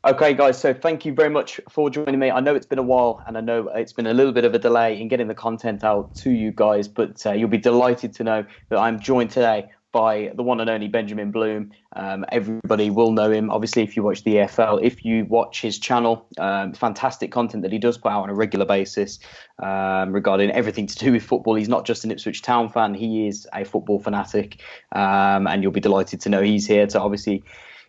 Okay, guys, so thank you very much for joining me. I know it's been a while and I know it's been a little bit of a delay in getting the content out to you guys, but you'll be delighted to know that I'm joined today by the one and only Benjamin Bloom. Everybody will know him, obviously, if you watch the EFL, if you watch his channel, fantastic content that he does put out on a regular basis regarding everything to do with football. He's not just an Ipswich Town fan, he is a football fanatic, and you'll be delighted to know he's here to obviously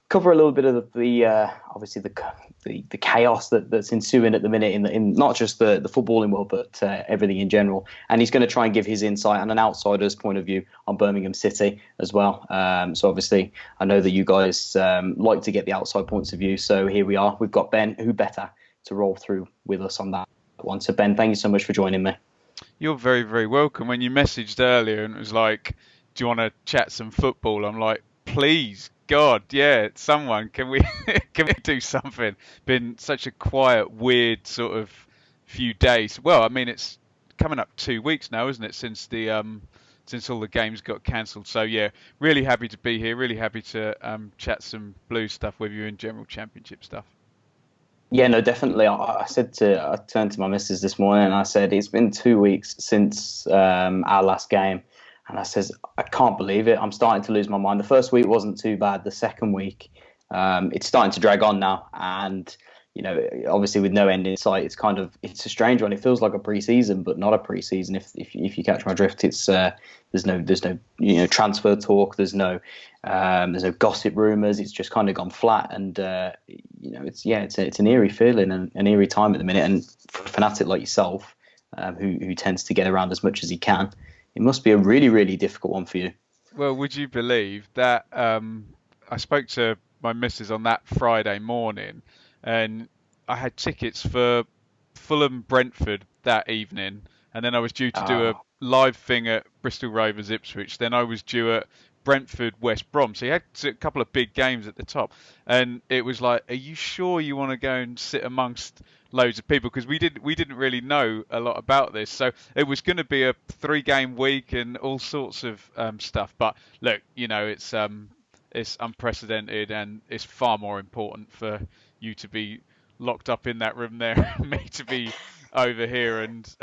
cover a little bit of the obviously the chaos that's ensuing at the minute in not just the footballing world but everything in general. And he's going to try and give his insight and an outsider's point of view on Birmingham City as well. So obviously, I know that you guys like to get the outside points of view. So here we are. We've got Ben. Who better to roll through with us on that one? So Ben, thank you so much for joining me. You're very, very welcome. When you messaged earlier and it was like, "Do you want to chat some football?" I'm like, "Please, God, yeah, someone, can we can we do something?" Been such a quiet, weird sort of few days. Well, I mean, it's coming up 2 weeks now, isn't it, since the since all the games got cancelled. So yeah, really happy to be here. Really happy to chat some Blues stuff with you and general Championship stuff. Yeah, no, definitely. I turned to my missus this morning and I said, it's been 2 weeks since our last game. And I says, I can't believe it. I'm starting to lose my mind. The first week wasn't too bad. The second week, it's starting to drag on now. And, you know, obviously with no end in sight, it's a strange one. It feels like a pre-season, but not a pre-season. If you catch my drift, it's there's no transfer talk. There's no gossip rumours. It's just kind of gone flat, and it's an eerie feeling and an eerie time at the minute. And for a fanatic like yourself, who tends to get around as much as he can, it must be a really really difficult one for you. Well, would you believe that I spoke to my missus on that Friday morning, and I had tickets for Fulham Brentford that evening, and then I was due to do a Ah, live thing at Bristol Rovers Ipswich. Then I was due at Brentford West Brom. So he had a couple of big games at the top, and it was like, "Are you sure you want to go and sit amongst loads of people?" Because we didn't really know a lot about this. So it was going to be a 3 game week and all sorts of stuff. But look, it's unprecedented, and it's far more important for you to be locked up in that room there and me to be over here, and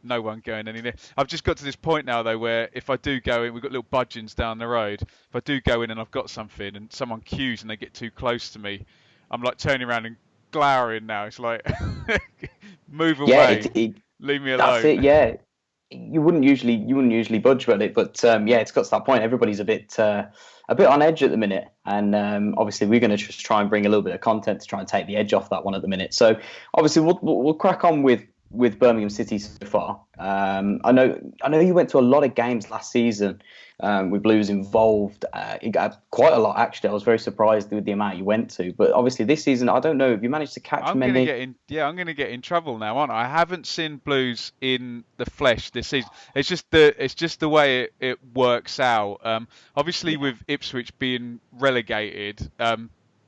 no one going anywhere. I've just got to this point now though where if I do go in, we've got little budgeons down the road. If I do go in and I've got something and someone queues and they get too close to me, I'm like turning around and glowering now. It's like move yeah, away, leave me that's it. alone. Yeah, you wouldn't usually budge about it, but yeah, it's got to that point. Everybody's a bit on edge at the minute, and obviously we're going to just try and bring a little bit of content to try and take the edge off that one at the minute. So obviously we'll crack on with Birmingham City so far. I know you went to a lot of games last season with Blues involved. You got quite a lot actually. I was very surprised with the amount you went to, but obviously this season I don't know if you managed to catch I'm gonna many. get in. Yeah, I'm gonna get in trouble now, aren't I? I haven't seen Blues in the flesh this season. It's just the way it works out. Obviously Yeah. with Ipswich being relegated,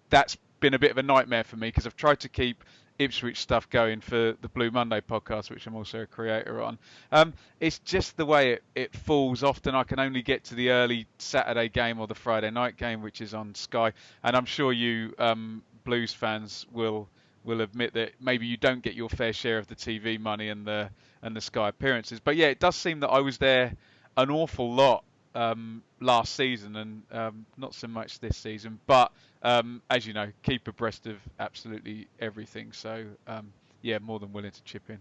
that's been a bit of a nightmare for me because I've tried to keep Ipswich stuff going for the Blue Monday podcast, which I'm also a creator on. It's just the way it falls. Often I can only get to the early Saturday game or the Friday night game, which is on Sky, and I'm sure you Blues fans will admit that maybe you don't get your fair share of the TV money and the Sky appearances. But yeah, it does seem that I was there an awful lot last season and not so much this season. But as you know, keep abreast of absolutely everything. So yeah, more than willing to chip in.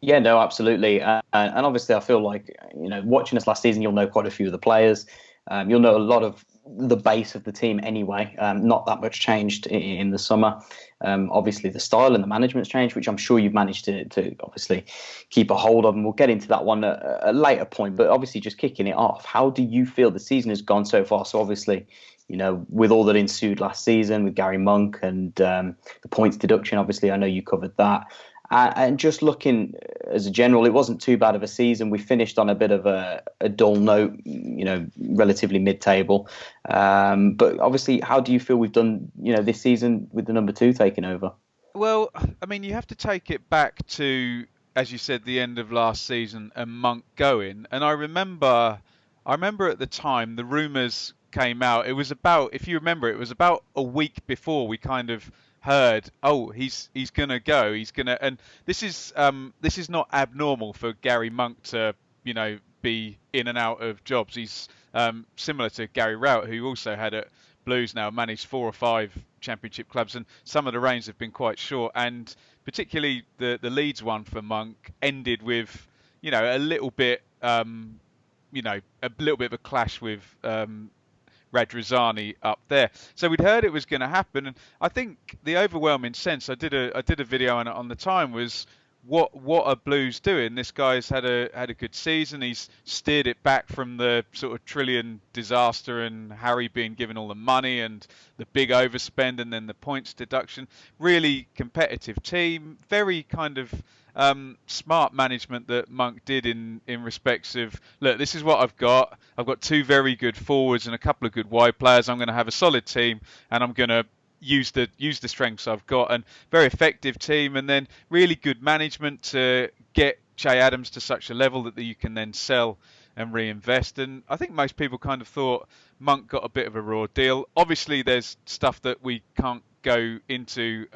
Yeah, no, absolutely, and obviously, I feel like watching us last season, you'll know quite a few of the players. You'll know a lot of the base of the team anyway. Not that much changed in the summer. Obviously, the style and the management's changed, which I'm sure you've managed to obviously keep a hold of, and we'll get into that one at a later point. But obviously, just kicking it off, how do you feel the season has gone so far? So obviously, with all that ensued last season with Gary Monk and the points deduction, obviously, I know you covered that. And just looking as a general, it wasn't too bad of a season. We finished on a bit of a dull note, relatively mid-table. But obviously, how do you feel we've done, this season with the number two taking over? Well, I mean, you have to take it back to, as you said, the end of last season and Monk going. And I remember at the time the rumours came out. It was about, if you remember, it was about a week before we kind of heard, oh, he's gonna go, and this is not abnormal for Gary Monk to, be in and out of jobs. He's similar to Gary Rowett, who also had at Blues now managed 4 or 5 championship clubs, and some of the reigns have been quite short, and particularly the Leeds one for Monk ended with, a little bit, a little bit of a clash with Radrizzani up there. So we'd heard it was going to happen, and I think the overwhelming sense, I did a video on it on the time, was what are Blues doing? This guy's had a good season. He's steered it back from the sort of trillion disaster and Harry being given all the money and the big overspend and then the points deduction. Really competitive team, very kind of smart management that Monk did in respects of, look, this is what I've got. I've got 2 very good forwards and a couple of good wide players. I'm going to have a solid team, and I'm going to use the strengths I've got, and very effective team, and then really good management to get Che Adams to such a level that you can then sell and reinvest. And I think most people kind of thought Monk got a bit of a raw deal. Obviously, there's stuff that we can't go into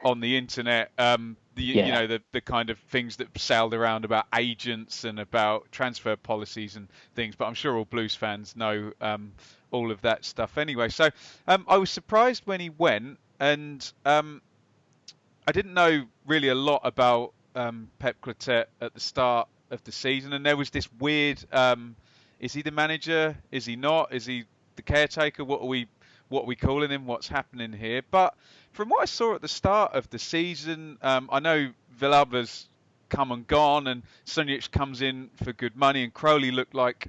on the internet. The kind of things that sailed around about agents and about transfer policies and things, but I'm sure all Blues fans know all of that stuff anyway. So I was surprised when he went, and I didn't know really a lot about Pep Clotet at the start of the season, and there was this weird, is he the manager? Is he not? Is he the caretaker? What are we calling him? What's happening here? But from what I saw at the start of the season, I know Villalba's come and gone, and Sunjic comes in for good money, and Crowley looked like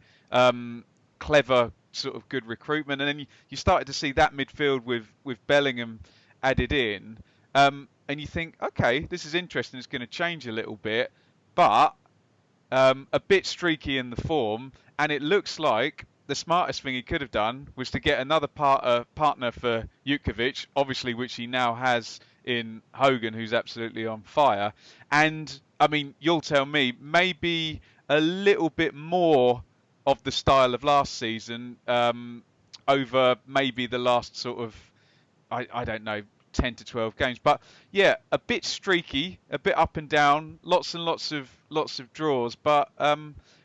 clever sort of good recruitment, and then you started to see that midfield with Bellingham added in, and you think, okay, this is interesting. It's going to change a little bit, but a bit streaky in the form, and it looks like the smartest thing he could have done was to get another partner for Jutkiewicz, obviously, which he now has in Hogan, who's absolutely on fire. And, I mean, you'll tell me, maybe a little bit more of the style of last season over maybe the last sort of, I don't know, 10 to 12 games. But, yeah, a bit streaky, a bit up and down, lots and lots of draws. But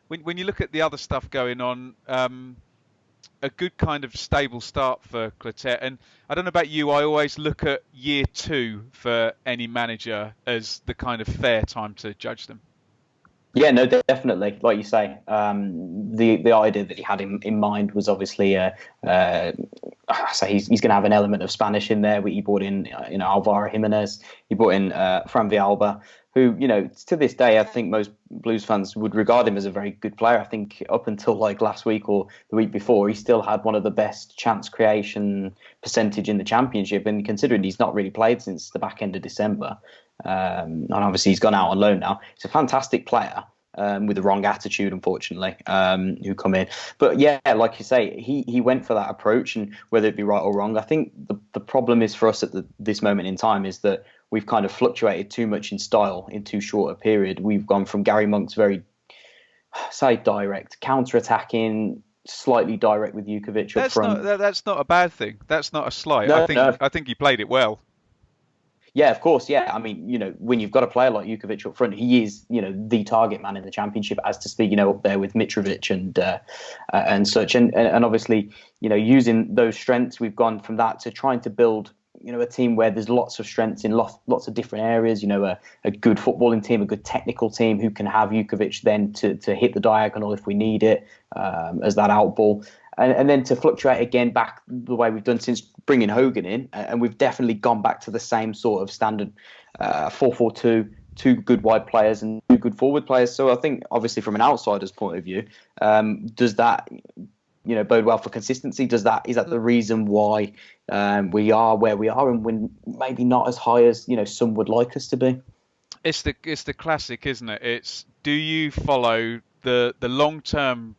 when you look at the other stuff going on, a good kind of stable start for Clotet. And I don't know about you, I always look at year 2 for any manager as the kind of fair time to judge them. Yeah, no, definitely. Like you say, the idea that he had in mind was obviously, so he's going to have an element of Spanish in there. He brought in, Alvaro Jimenez. He brought in Fran Villalba, who, to this day, I think most Blues fans would regard him as a very good player. I think up until like last week or the week before, he still had one of the best chance creation percentage in the Championship. And considering he's not really played since the back end of December, and obviously he's gone out on loan now, he's a fantastic player. With the wrong attitude, unfortunately, who come in. But yeah, like you say, he went for that approach, and whether it be right or wrong, I think the problem is for us at this moment in time is that we've kind of fluctuated too much in style in too short a period. We've gone from Gary Monk's very, say, direct, counter-attacking, slightly direct with Jutkiewicz up front. That's not a bad thing. That's not a slight. No, I think he played it well. Yeah, of course. Yeah, I mean, when you've got a player like Jutkiewicz up front, he is, the target man in the Championship, as to speak, up there with Mitrovic and such. And obviously, using those strengths, we've gone from that to trying to build, a team where there's lots of strengths in lots of different areas. A good footballing team, a good technical team who can have Jutkiewicz then to hit the diagonal if we need it as that out ball. And then to fluctuate again back the way we've done since bringing Hogan in, and we've definitely gone back to the same sort of standard 4-4-2, 2 good wide players and 2 good forward players. So I think, obviously, from an outsider's point of view, does that bode well for consistency? Is that the reason why we are where we are, and when maybe not as high as some would like us to be? It's the classic, isn't it? It's, do you follow the long-term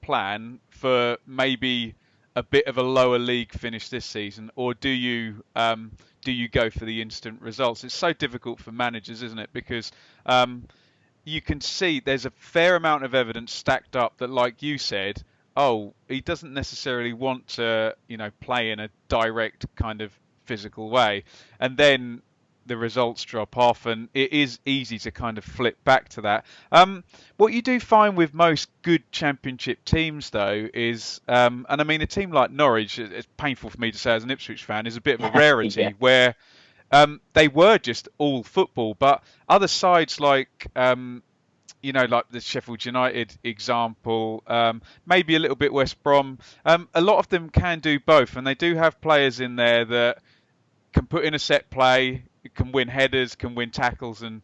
plan for maybe a bit of a lower league finish this season, or do you go for the instant results? It's so difficult for managers, isn't it? Because you can see there's a fair amount of evidence stacked up that, like you said, he doesn't necessarily want to play in a direct kind of physical way, and then the results drop off, and it is easy to kind of flip back to that. What you do find with most good championship teams, though, is, and I mean, a team like Norwich, it's painful for me to say as an Ipswich fan, is a bit of a Yeah, rarity where they were just all football, but other sides like like the Sheffield United example, maybe a little bit West Brom. A lot of them can do both, and they do have players in there that can put in a set play, can win headers, can win tackles, and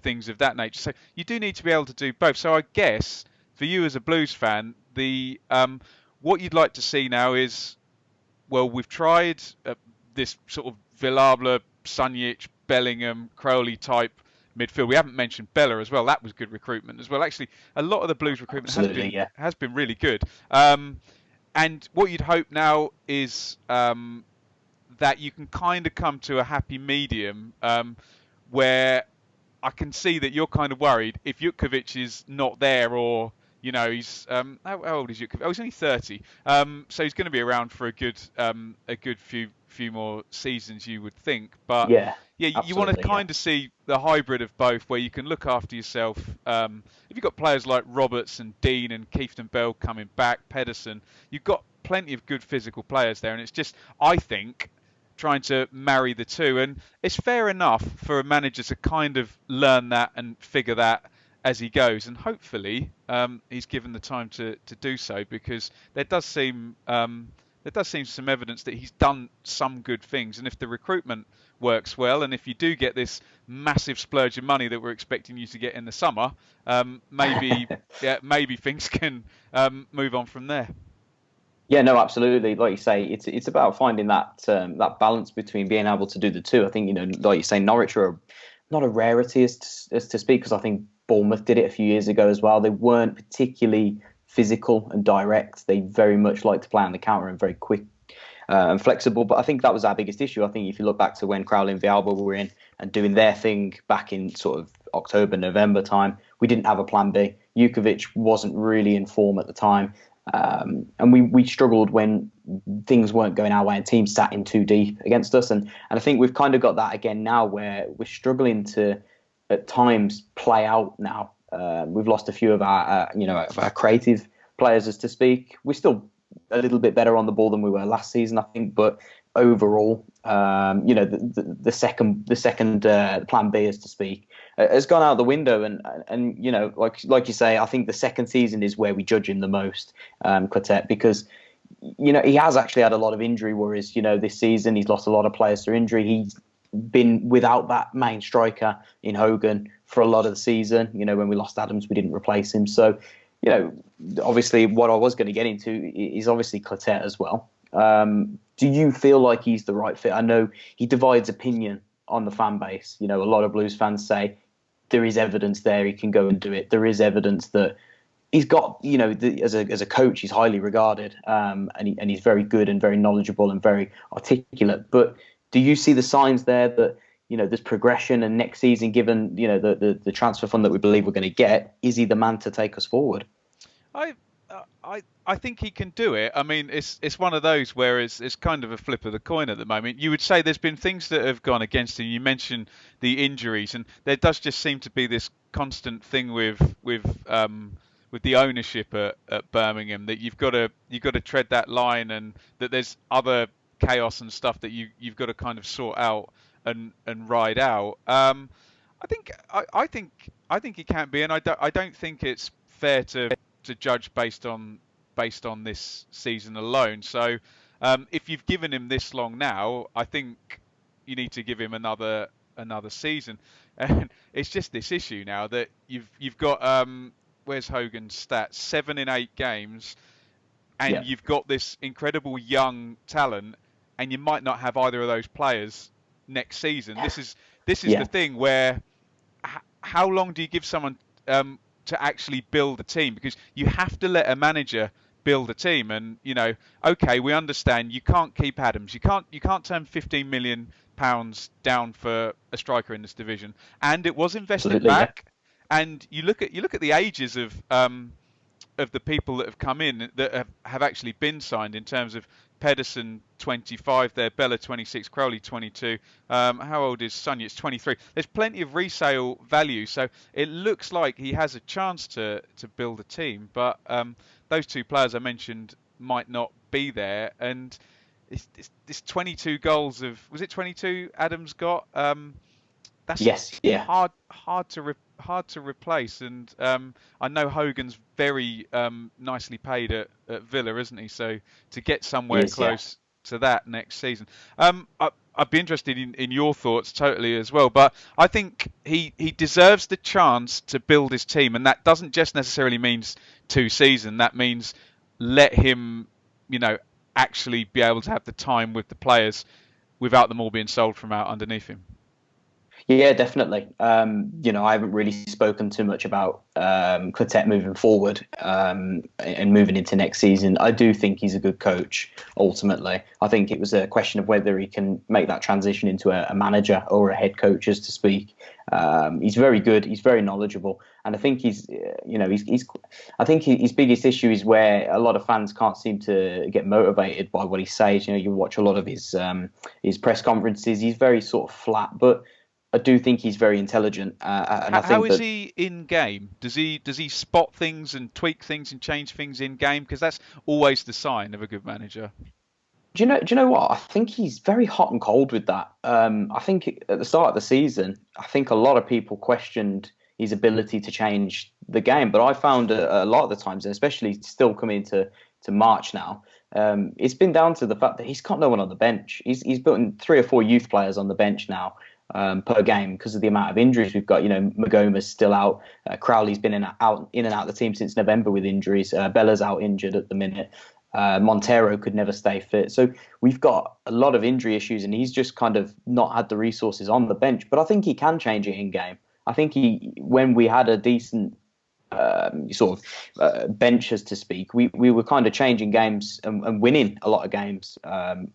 things of that nature. So you do need to be able to do both. So I guess for you as a Blues fan, the what you'd like to see now is, well, we've tried this sort of Villarble, Sunjic, Bellingham, Crowley type midfield. We haven't mentioned Bella as well. That was good recruitment as well. Actually, a lot of the Blues recruitment absolutely. Yeah, has been really good. And what you'd hope now is that you can kind of come to a happy medium where I can see that you're kind of worried if Jutkovic is not there, or he's how old is Jutkovic? Oh, he's only 30. So he's going to be around for a good few more seasons, you would think. But yeah, yeah, you want to kind of see the hybrid of both, where you can look after yourself. If you've got players like Roberts and Dean and Keithton Bell coming back, Pedersen, you've got plenty of good physical players there, and it's just, I think, trying to marry the two. And it's fair enough for a manager to kind of learn that and figure that as he goes, and hopefully he's given the time to do so, because there does seem some evidence that he's done some good things. And if the recruitment works well, and if you do get this massive splurge of money that we're expecting you to get in the summer, maybe things can move on from there. Yeah, no, absolutely. Like you say, it's about finding that balance between being able to do the two. I think, like you say, Norwich are not a rarity as to speak, because I think Bournemouth did it a few years ago as well. They weren't particularly physical and direct. They very much like to play on the counter and very quick and flexible. But I think that was our biggest issue. I think if you look back to when Crowley and Villalba were in and doing their thing back in sort of October, November time, we didn't have a plan B. Jutkovic wasn't really in form at the time. And we struggled when things weren't going our way and teams sat in too deep against us. And I think we've kind of got that again now, where we're struggling to, at times, play out now. We've lost a few of our creative players, as to speak. We're still a little bit better on the ball than we were last season, I think. But overall, the second plan B, as to speak, has gone out the window. And like you say, I think the second season is where we judge him the most, Quartet, because he has actually had a lot of injury worries. This season he's lost a lot of players to injury. He's been without that main striker in Hogan for a lot of the season. When we lost Adams, we didn't replace him. So, obviously what I was going to get into is obviously Quartet as well. Do you feel like he's the right fit? I know he divides opinion on the fan base. A lot of Blues fans say there is evidence there, he can go and do it. There is evidence that he's got, as a coach, he's highly regarded, and he's very good and very knowledgeable and very articulate. But do you see the signs there that there's progression, and next season, given the transfer fund that we believe we're going to get, is he the man to take us forward? I think he can do it. I mean, it's one of those where it's kind of a flip of the coin at the moment. You would say there's been things that have gone against him. You mentioned the injuries, and there does just seem to be this constant thing with the ownership at Birmingham, that you've got to tread that line, and that there's other chaos and stuff that you've got to kind of sort out and ride out. I think he can be, and I don't think it's fair to judge based on this season alone. So if you've given him this long now, I think you need to give him another season. And it's just this issue now that you've got where's Hogan's stats? 7 in 8 games, and you've got this incredible young talent, and you might not have either of those players next season. This is the thing where how long do you give someone to actually build a team? Because you have to let a manager build a team. And okay, we understand you can't keep Adams, you can't turn £15 million down for a striker in this division, and it was invested Absolutely, back. And you look at the ages of the people that have come in that have actually been signed, in terms of Pedersen 25 there, Bella 26, Crowley 22. How old is Sonia? It's 23. There's plenty of resale value, so it looks like he has a chance to build a team. But those two players I mentioned might not be there, and it's 22 goals of, was it 22 Adams got? That's Yes, yeah, hard to replace, and I know Hogan's very nicely paid at Villa, isn't he? So to get he somewhere is. Yeah. close to that next season, I'd be interested in your thoughts totally as well. But I think he deserves the chance to build his team, and that doesn't just necessarily means 2 seasons. That means let him, actually be able to have the time with the players without them all being sold from out underneath him. Yeah, definitely. I haven't really spoken too much about Quartet moving forward and moving into next season. I do think he's a good coach, ultimately. I think it was a question of whether he can make that transition into a manager or a head coach, as to speak. He's very good. He's very knowledgeable. And I think I think his biggest issue is where a lot of fans can't seem to get motivated by what he says. You watch a lot of his press conferences. He's very sort of flat, but I do think he's very intelligent, and I think how is he in game? Does he spot things and tweak things and change things in game? Because that's always the sign of a good manager. Do you know what? I think he's very hot and cold with that. I think at the start of the season, I think a lot of people questioned his ability to change the game, but I found a lot of the times, and especially still coming to March now, it's been down to the fact that he's got no one on the bench. He's putting 3 or 4 youth players on the bench now. Per game because of the amount of injuries we've got. Magoma's still out. Crowley's been in and out of the team since November with injuries. Bella's out injured at the minute. Montero could never stay fit. So we've got a lot of injury issues, and he's just kind of not had the resources on the bench. But I think he can change it in game. I think when we had a decent bench, as to speak, we were kind of changing games and winning a lot of games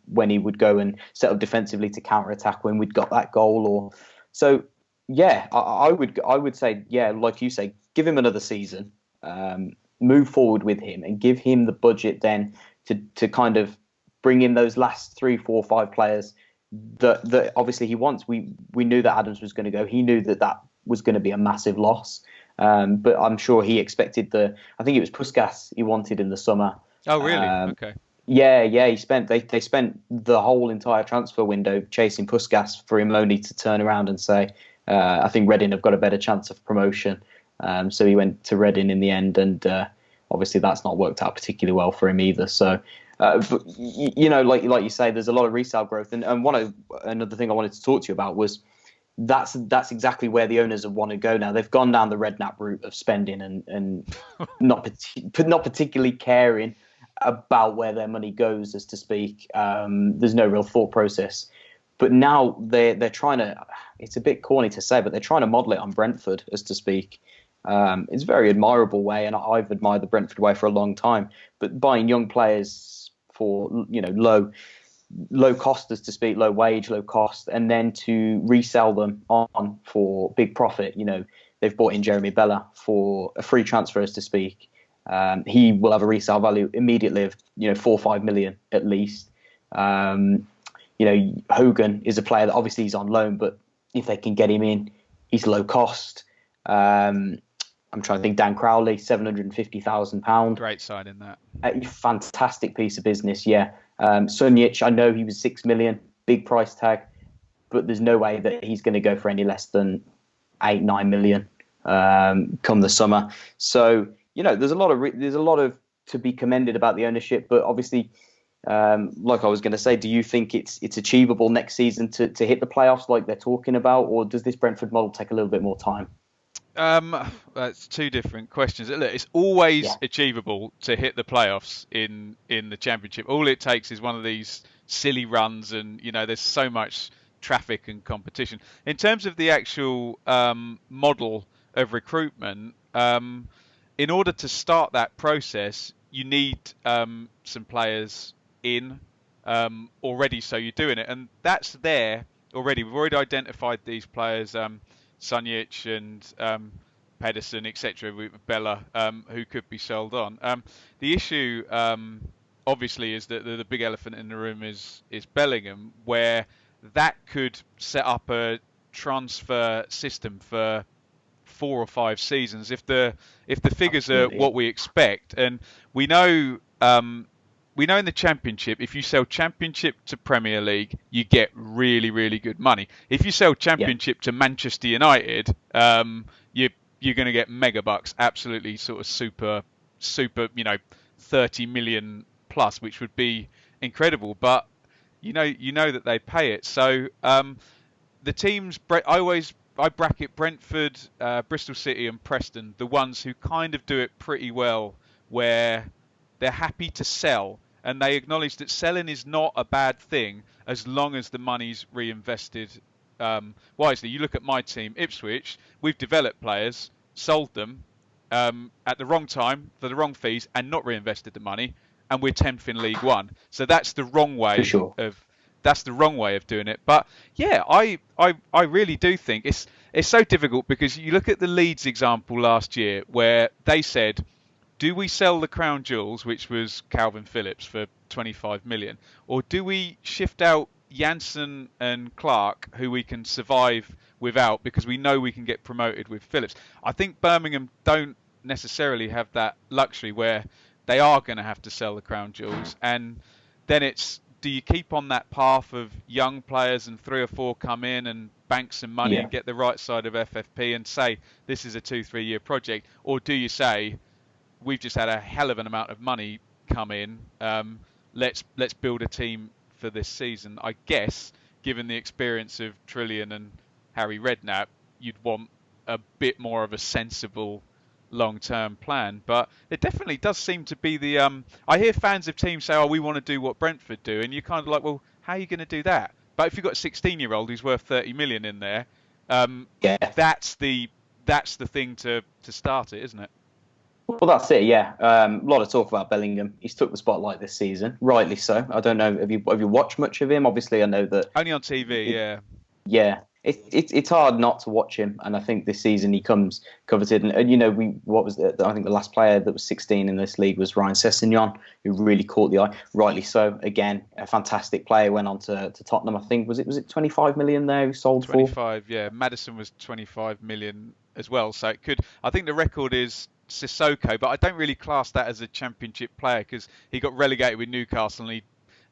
when he would go and set up defensively to counter attack when we'd got that goal. I would say, yeah, like you say, give him another season, move forward with him, and give him the budget then to kind of bring in those last 3, 4, 5 players that obviously he wants. We knew that Adams was going to go. He knew that was going to be a massive loss. But I'm sure he expected I think it was Puskas he wanted in the summer. Oh, really? Okay. Yeah. They spent the whole entire transfer window chasing Puskas for him only to turn around and say, I think Reading have got a better chance of promotion. So he went to Reading in the end, and obviously that's not worked out particularly well for him either. So, like you say, there's a lot of resale growth, and another thing I wanted to talk to you about was that's exactly where the owners want to go now. They've gone down the Redknapp route of spending and not particularly caring about where their money goes, as to speak. There's no real thought process. But now they're trying to. It's a bit corny to say, but they're trying to model it on Brentford, as to speak. It's a very admirable way, and I've admired the Brentford way for a long time. But buying young players for low cost, as to speak, low wage, low cost, and then to resell them on for big profit. They've bought in Jeremy Bella for a free transfer, as to speak. He will have a resale value immediately of 4 or 5 million at least. Hogan is a player that obviously he's on loan, but if they can get him in, he's low cost. I'm trying to think. Dan Crowley, £750,000. Great side in that. A fantastic piece of business, yeah. Sunjic, I know he was 6 million, big price tag, but there's no way that he's going to go for any less than 8-9 million come the summer. So there's a lot of to be commended about the ownership, but obviously, like I was going to say, do you think it's achievable next season to hit the playoffs like they're talking about, or does this Brentford model take a little bit more time? That's 2 different questions. Look, it's always achievable to hit the playoffs in the Championship. All it takes is one of these silly runs, and there's so much traffic and competition. In terms of the actual model of recruitment, in order to start that process, you need some players in already, so you're doing it, and that's there already. We've already identified these players. Sunjic and Pedersen, etc., with Bella, who could be sold on. The issue obviously is that the big elephant in the room is Bellingham, where that could set up a transfer system for 4 or 5 seasons if the figures are Absolutely. what we expect. And we know we know in the Championship, if you sell Championship to Premier League, you get really, really good money. If you sell Yeah. Championship to Manchester United, you're going to get mega bucks, absolutely sort of super, 30 million plus, which would be incredible. But you know that they pay it. So the teams, I bracket Brentford, Bristol City, and Preston, the ones who kind of do it pretty well, where they're happy to sell and they acknowledge that selling is not a bad thing as long as the money's reinvested wisely. You look at my team, Ipswich, we've developed players, sold them at the wrong time for the wrong fees, and not reinvested the money, and we're 10th in League One. So that's the wrong For way sure. of doing it. But yeah, I really do think it's so difficult because you look at the Leeds example last year where they said, do we sell the crown jewels, which was Calvin Phillips, for 25 million, or do we shift out Janssen and Clark, who we can survive without because we know we can get promoted with Phillips? I think Birmingham don't necessarily have that luxury where they are going to have to sell the crown jewels, and then it's, do you keep on that path of young players and 3 or 4 come in and bank some money Yeah. and get the right side of FFP and say this is a 2-3 year project, or do you say we've just had a hell of an amount of money come in, let's build a team for this season? I guess given the experience of Trillian and Harry Redknapp, you'd want a bit more of a sensible long-term plan. But it definitely does seem to be the I hear fans of teams say, oh, we want to do what Brentford do, and you're kind of like, well, how are you going to do that? But if you've got a 16-year-old who's worth 30 million in there, Yeah. that's the thing to start it, isn't it? Well, that's it. Yeah. A lot of talk about Bellingham. He's took the spotlight this season, rightly so. I don't know. Have you watched much of him? Obviously, I know that. Only on TV, yeah. Yeah, it's hard not to watch him, and I think this season he comes coveted. And you know, I think the last player that was 16 in this league was Ryan Sessegnon, who really caught the eye, rightly so. Again, a fantastic player. Went on to Tottenham. I think was it 25 million there he sold 25, yeah. Madison was 25 million as well, so it could. I think the record is Sissoko, but I don't really class that as a Championship player because he got relegated with Newcastle, and I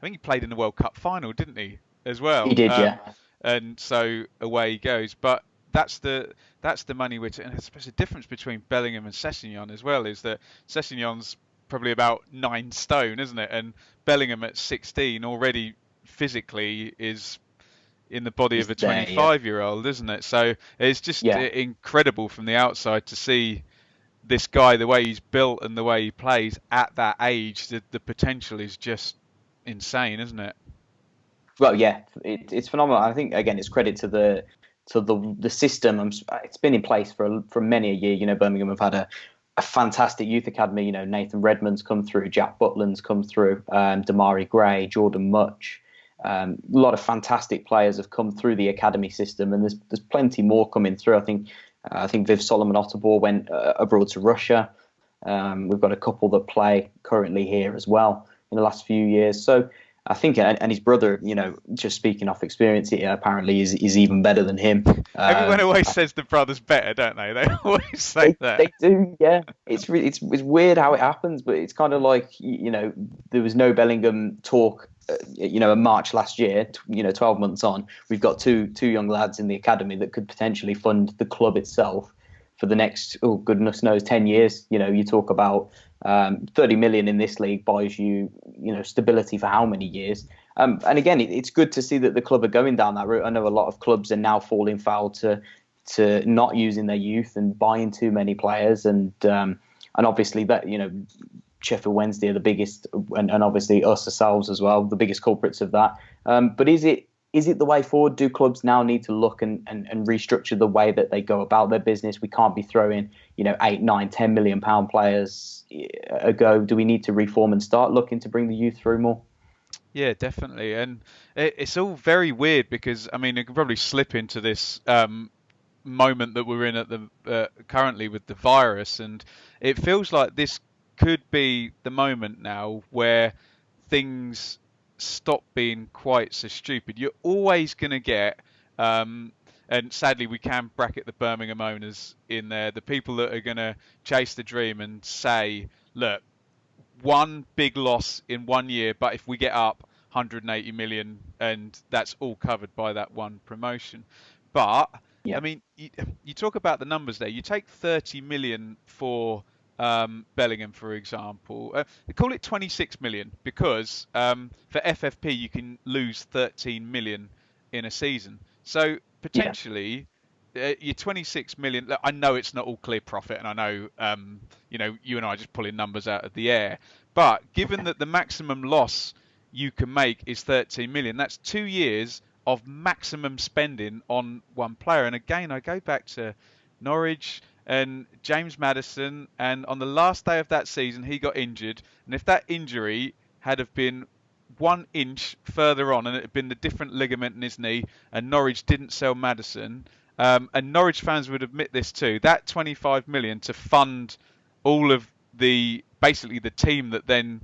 think he played in the World Cup final, didn't he, as for. He well? did, yeah. And so away he goes. But that's the money and I suppose the difference between Bellingham and Sessegnon as well is that Sessegnon's probably about 9 stone, isn't it? And Bellingham at 16 already physically is in the body He's of a there, yeah. 25-year-old, isn't it? So it's just Yeah. incredible from the outside to see this guy, the way he's built and the way he plays at that age. The potential is just insane, isn't it? Well, yeah, it's phenomenal. I think again, it's credit to the system. It's been in place for many a year. You know, Birmingham have had a fantastic youth academy. You know, Nathan Redmond's come through, Jack Butland's come through, Damari Gray, Jordan Much. A lot of fantastic players have come through the academy system, and there's plenty more coming through. I think Viv Solomon Otterbohr went abroad to Russia. We've got a couple that play currently here as well in the last few years. So I think, and his brother, you know, just speaking off experience, apparently is even better than him. Everyone always says the brother's better, don't they? They always say that. They do, yeah. It's weird how it happens, but it's kind of like, you know, there was no Bellingham talk, you know, in March last year. 12 months on, we've got two young lads in the academy that could potentially fund the club itself for the next, oh goodness knows, 10 years. You know, you talk about 30 million in this league buys you stability for how many years? And again, it's good to see that the club are going down that route. I know a lot of clubs are now falling foul to not using their youth and buying too many players, and obviously that, you know, Sheffield Wednesday are the biggest, and obviously us ourselves as well, the biggest culprits of that. But is it the way forward? Do clubs now need to look and restructure the way that they go about their business? We can't be throwing, you know, 8, 9, 10 million pound players a go. Do we need to reform and start looking to bring the youth through more? Yeah, definitely. And it's all very weird because, I mean, it could probably slip into this moment that we're in at the currently with the virus, and it feels like this could be the moment now where things stop being quite so stupid. You're always going to get, and sadly we can bracket the Birmingham owners in there, the people that are going to chase the dream and say, look, one big loss in 1 year, but if we get up 180 million, and that's all covered by that one promotion. But Yeah. I mean, you talk about the numbers there. You take 30 million for Bellingham, for example. They call it 26 million because for FFP you can lose 13 million in a season. So Yeah. potentially your 26 million. Look, I know it's not all clear profit, and I know you and I are just pulling numbers out of the air. But given that the maximum loss you can make is 13 million, that's 2 years of maximum spending on one player. And again, I go back to Norwich and James Maddison, and on the last day of that season, he got injured. And if that injury had have been 1 inch further on, and it had been the different ligament in his knee, and Norwich didn't sell Maddison, and Norwich fans would admit this too, that 25 million to fund all of basically the team that then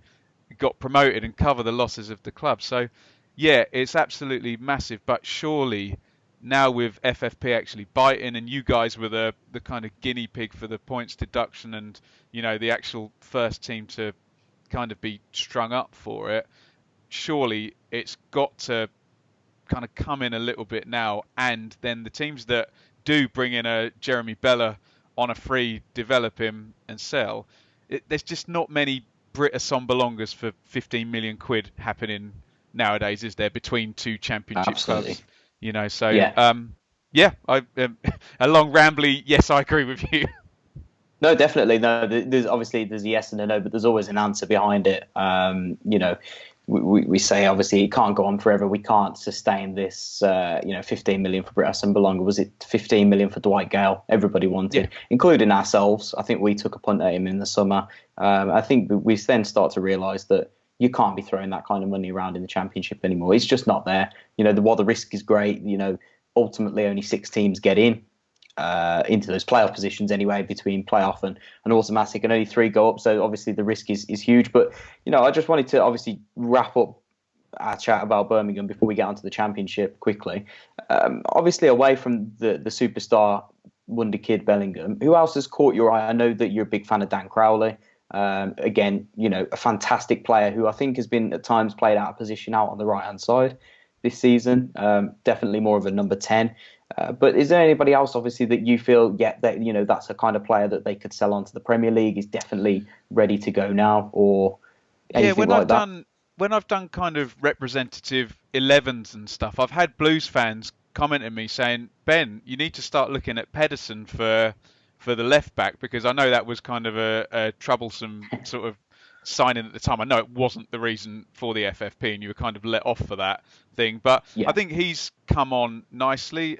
got promoted and cover the losses of the club. So yeah, it's absolutely massive, but surely now with FFP actually biting, and you guys were the kind of guinea pig for the points deduction, and the actual first team to kind of be strung up for it, surely it's got to kind of come in a little bit now. And then the teams that do bring in a Jeremy Bella on a free, develop him and sell, there's just not many Brit Assombalongas for 15 million quid happening nowadays, is there, between two championship Absolutely. clubs? So Yeah. yeah, a long rambly yes, I agree with you. No, definitely. No, there's a yes and a no, but there's always an answer behind it. We say obviously it can't go on forever. We can't sustain this. 15 million for Britt Assombalonga. Was it 15 million for Dwight Gale? Everybody wanted, including ourselves. I think we took a punt at him in the summer. I think we then start to realise that you can't be throwing that kind of money around in the Championship anymore. It's just not there. While the risk is great, ultimately only 6 teams get into those playoff positions anyway, between playoff and automatic, and only 3 go up. So obviously the risk is huge. But I just wanted to obviously wrap up our chat about Birmingham before we get onto the Championship quickly. Obviously, away from the superstar wonder kid Bellingham, who else has caught your eye? I know that you're a big fan of Dan Crowley. Again, a fantastic player who I think has been at times played out of position out on the right hand side this season. Definitely more of a number 10. But is there anybody else, obviously, that you feel, that's a kind of player that they could sell on to the Premier League, is definitely ready to go now, or anything like that? When I've done kind of representative 11s and stuff, I've had Blues fans comment at me saying, Ben, you need to start looking at Pedersen for the left back, because I know that was kind of a troublesome sort of signing at the time. I know it wasn't the reason for the FFP, and you were kind of let off for that thing, but Yeah. I think he's come on nicely.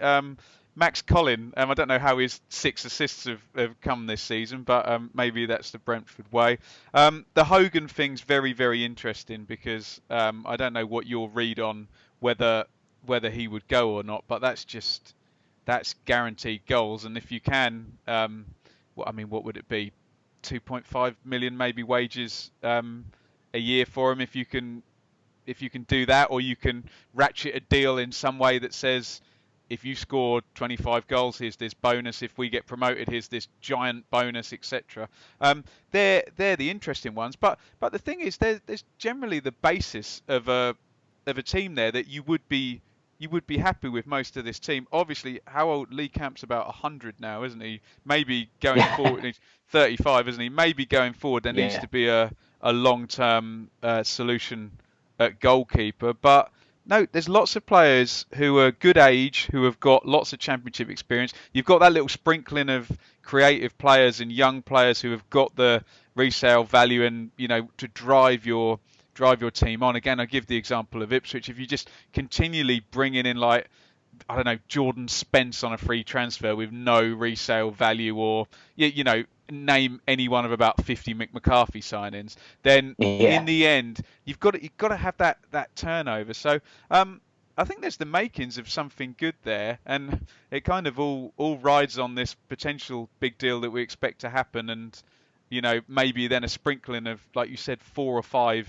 Max Collin, I don't know how his 6 assists have come this season, but maybe that's the Brentford way. The Hogan thing's very, very interesting, because I don't know what your read on whether he would go or not, but that's guaranteed goals. And if you can, what would it be? 2.5 million maybe wages a year for him, if you can do that, or you can ratchet a deal in some way that says, if you score 25 goals, here's this bonus. If we get promoted, here's this giant bonus, etc. They're the interesting ones. But the thing is, there's generally the basis of a team there that you would be happy with most of this team. Obviously, how old Lee Camp's about 100 now, isn't he? Maybe going forward, he's 35, isn't he? Maybe going forward there needs to be a long-term solution at goalkeeper. But no, there's lots of players who are good age, who have got lots of championship experience. You've got that little sprinkling of creative players and young players who have got the resale value, and to drive your team on. Again, I give the example of Ipswich. If you just continually bringing in, like, I don't know, Jordan Spence on a free transfer with no resale value, or name any one of about 50 Mick McCarthy signings, then in the end you've got to have that turnover. So I think there's the makings of something good there, and it kind of all rides on this potential big deal that we expect to happen, and maybe then a sprinkling of, like you said, 4 or 5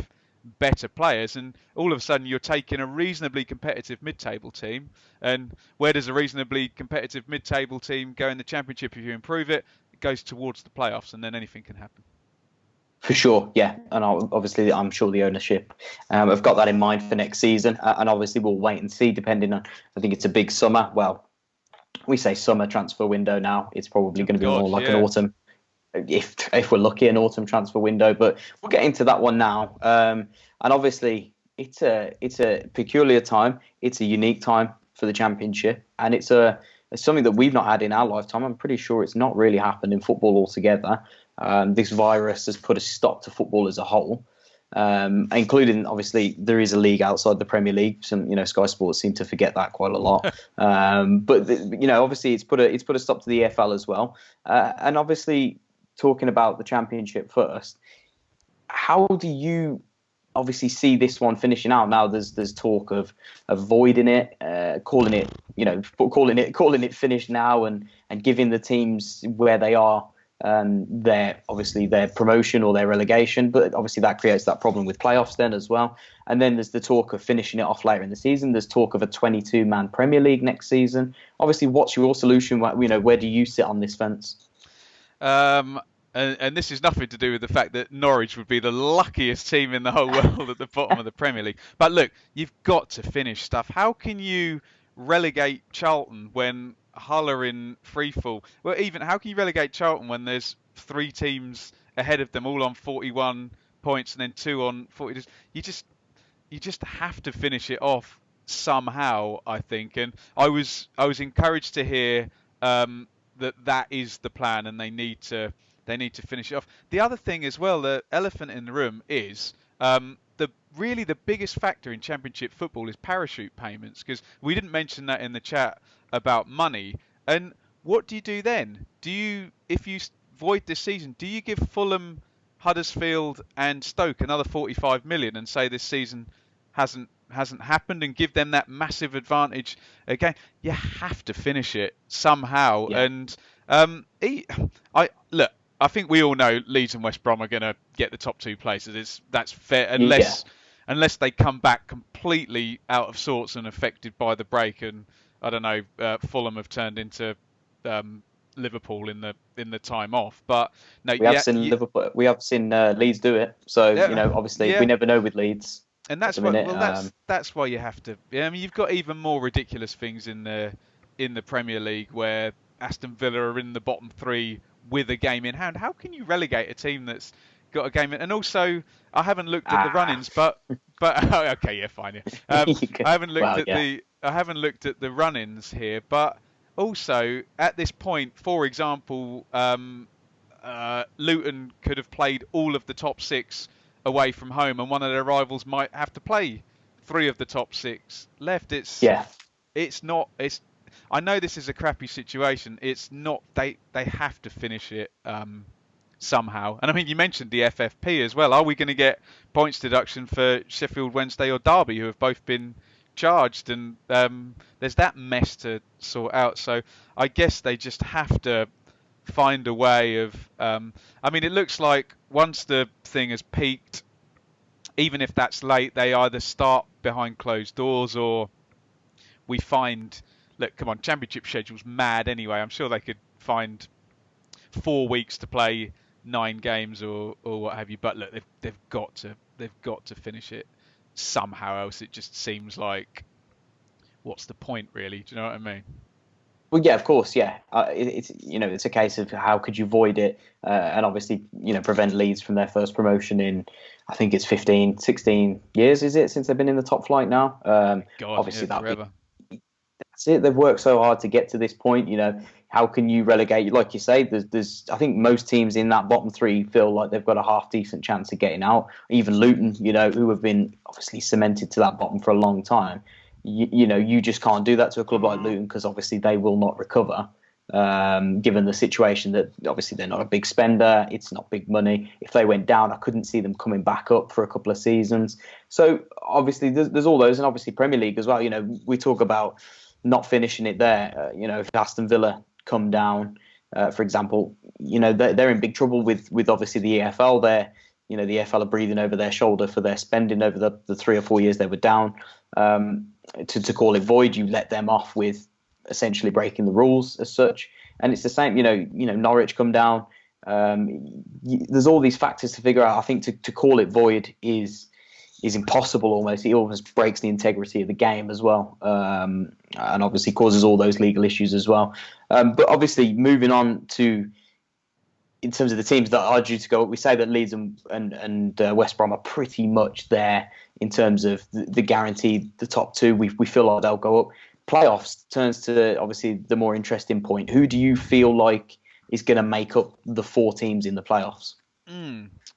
better players, and all of a sudden you're taking a reasonably competitive mid-table team, and where does a reasonably competitive mid-table team go in the Championship? If you improve it, it goes towards the playoffs, and then anything can happen. For sure, yeah, and obviously I'm sure the ownership have got that in mind for next season, and obviously we'll wait and see. Depending on, I think it's a big summer. Well, we say summer transfer window now. It's probably going to be more like an autumn, if we're lucky, an autumn transfer window. But we'll get into that one now. And obviously it's a peculiar time. It's a unique time for the Championship, and it's something that we've not had in our lifetime. I'm pretty sure it's not really happened in football altogether. This virus has put a stop to football as a whole, including, obviously, there is a league outside the Premier League. Some, Sky Sports seem to forget that quite a lot. But obviously, it's put a stop to the EFL as well. And obviously, talking about the Championship first, how do you obviously see this one finishing out? Now there's talk of avoiding it, calling it finished now, and giving the teams where they are their promotion or their relegation, but obviously that creates that problem with playoffs then as well. And then there's the talk of finishing it off later in the season. There's talk of a 22-man Premier League next season. Obviously, what's your solution? Where do you sit on this fence? And this is nothing to do with the fact that Norwich would be the luckiest team in the whole world at the bottom of the Premier League. But look, you've got to finish stuff. How can you relegate Charlton when Hull are in freefall? Well, even how can you relegate Charlton when there's 3 teams ahead of them, all on 41 points, and then 2 on 40? You just have to finish it off somehow, I think. And I was encouraged to hear that is the plan, and they need to finish it off. The other thing as well, the elephant in the room is the biggest factor in Championship football is parachute payments, because we didn't mention that in the chat about money. And what do you do then? If you void this season, do you give Fulham, Huddersfield and Stoke another 45 million and say this season hasn't happened, and give them that massive advantage again? You have to finish it somehow. Yeah. And I think we all know Leeds and West Brom are going to get the top 2 places. That's fair, unless they come back completely out of sorts and affected by the break. And I don't know, Fulham have turned into Liverpool in the time off. But no, we have seen Liverpool. We have seen Leeds do it. So obviously we never know with Leeds. And that's that's why you have to. I mean, you've got even more ridiculous things in the Premier League where Aston Villa are in the bottom 3 with a game in hand. How can you relegate a team that's got a game in? And also, I haven't looked at the run-ins, but okay, yeah, fine. Yeah. I haven't looked at the run-ins here, but also at this point, for example, Luton could have played all of the top 6 away from home, and one of their rivals might have to play 3 of the top 6 left. I know this is a crappy situation. It's not. They have to finish it somehow. And I mean, you mentioned the FFP as well. Are we going to get points deduction for Sheffield Wednesday or Derby, who have both been charged? And there's that mess to sort out. So I guess they just have to find a way of. I mean, it looks like once the thing has peaked, even if that's late, they either start behind closed doors or we find. Look, come on, Championship schedule's mad anyway. I'm sure they could find 4 weeks to play 9 games or what have you. But look, they've got to finish it somehow, else it just seems like, what's the point really? Do you know what I mean? Well, yeah, of course, yeah. It's a case of how could you void it and obviously prevent Leeds from their first promotion in, I think it's 15, 16 years, is it, since they've been in the top flight now? God, obviously yeah, forever. That's it. They've worked so hard to get to this point. How can you relegate? Like you say, there's. I think most teams in that bottom 3 feel like they've got a half decent chance of getting out. Even Luton, who have been obviously cemented to that bottom for a long time. You just can't do that to a club like Luton because obviously they will not recover. Given the situation that obviously they're not a big spender, it's not big money. If they went down, I couldn't see them coming back up for a couple of seasons. So obviously there's all those, and obviously Premier League as well. We talk about not finishing it there. If Aston Villa come down, for example, they're in big trouble with obviously the EFL. the EFL are breathing over their shoulder for their spending over the 3 or 4 years they were down. To call it void, you let them off with essentially breaking the rules as such. And it's the same, Norwich come down. There's all these factors to figure out. I think to call it void is impossible almost. It almost breaks the integrity of the game as well, and obviously causes all those legal issues as well. But obviously, moving on to in terms of the teams that are due to go up, we say that Leeds and West Brom are pretty much there in terms of the guaranteed the top two. We feel like they'll go up. Playoffs turns to obviously the more interesting point. Who do you feel like is going to make up the 4 teams in the playoffs?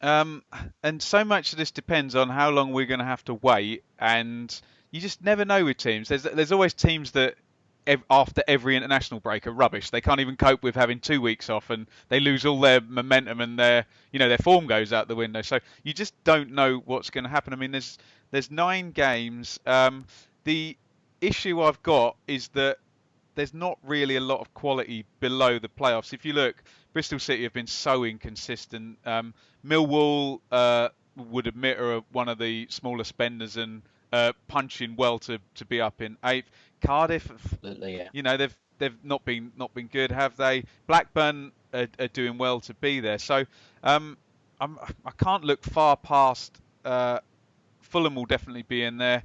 And so much of this depends on how long we're going to have to wait, and you just never know with teams. There's always teams that after every international break are rubbish. They can't even cope with having 2 weeks off, and they lose all their momentum, and their form goes out the window. So you just don't know what's going to happen. I mean, there's 9 games. The issue I've got is that there's not really a lot of quality below the playoffs. If you look, Bristol City have been so inconsistent. Millwall would admit are one of the smaller spenders and punching well to be up in 8th. Cardiff, absolutely, yeah. They've not been good, have they? Blackburn are doing well to be there. So I can't look far past. Fulham will definitely be in there.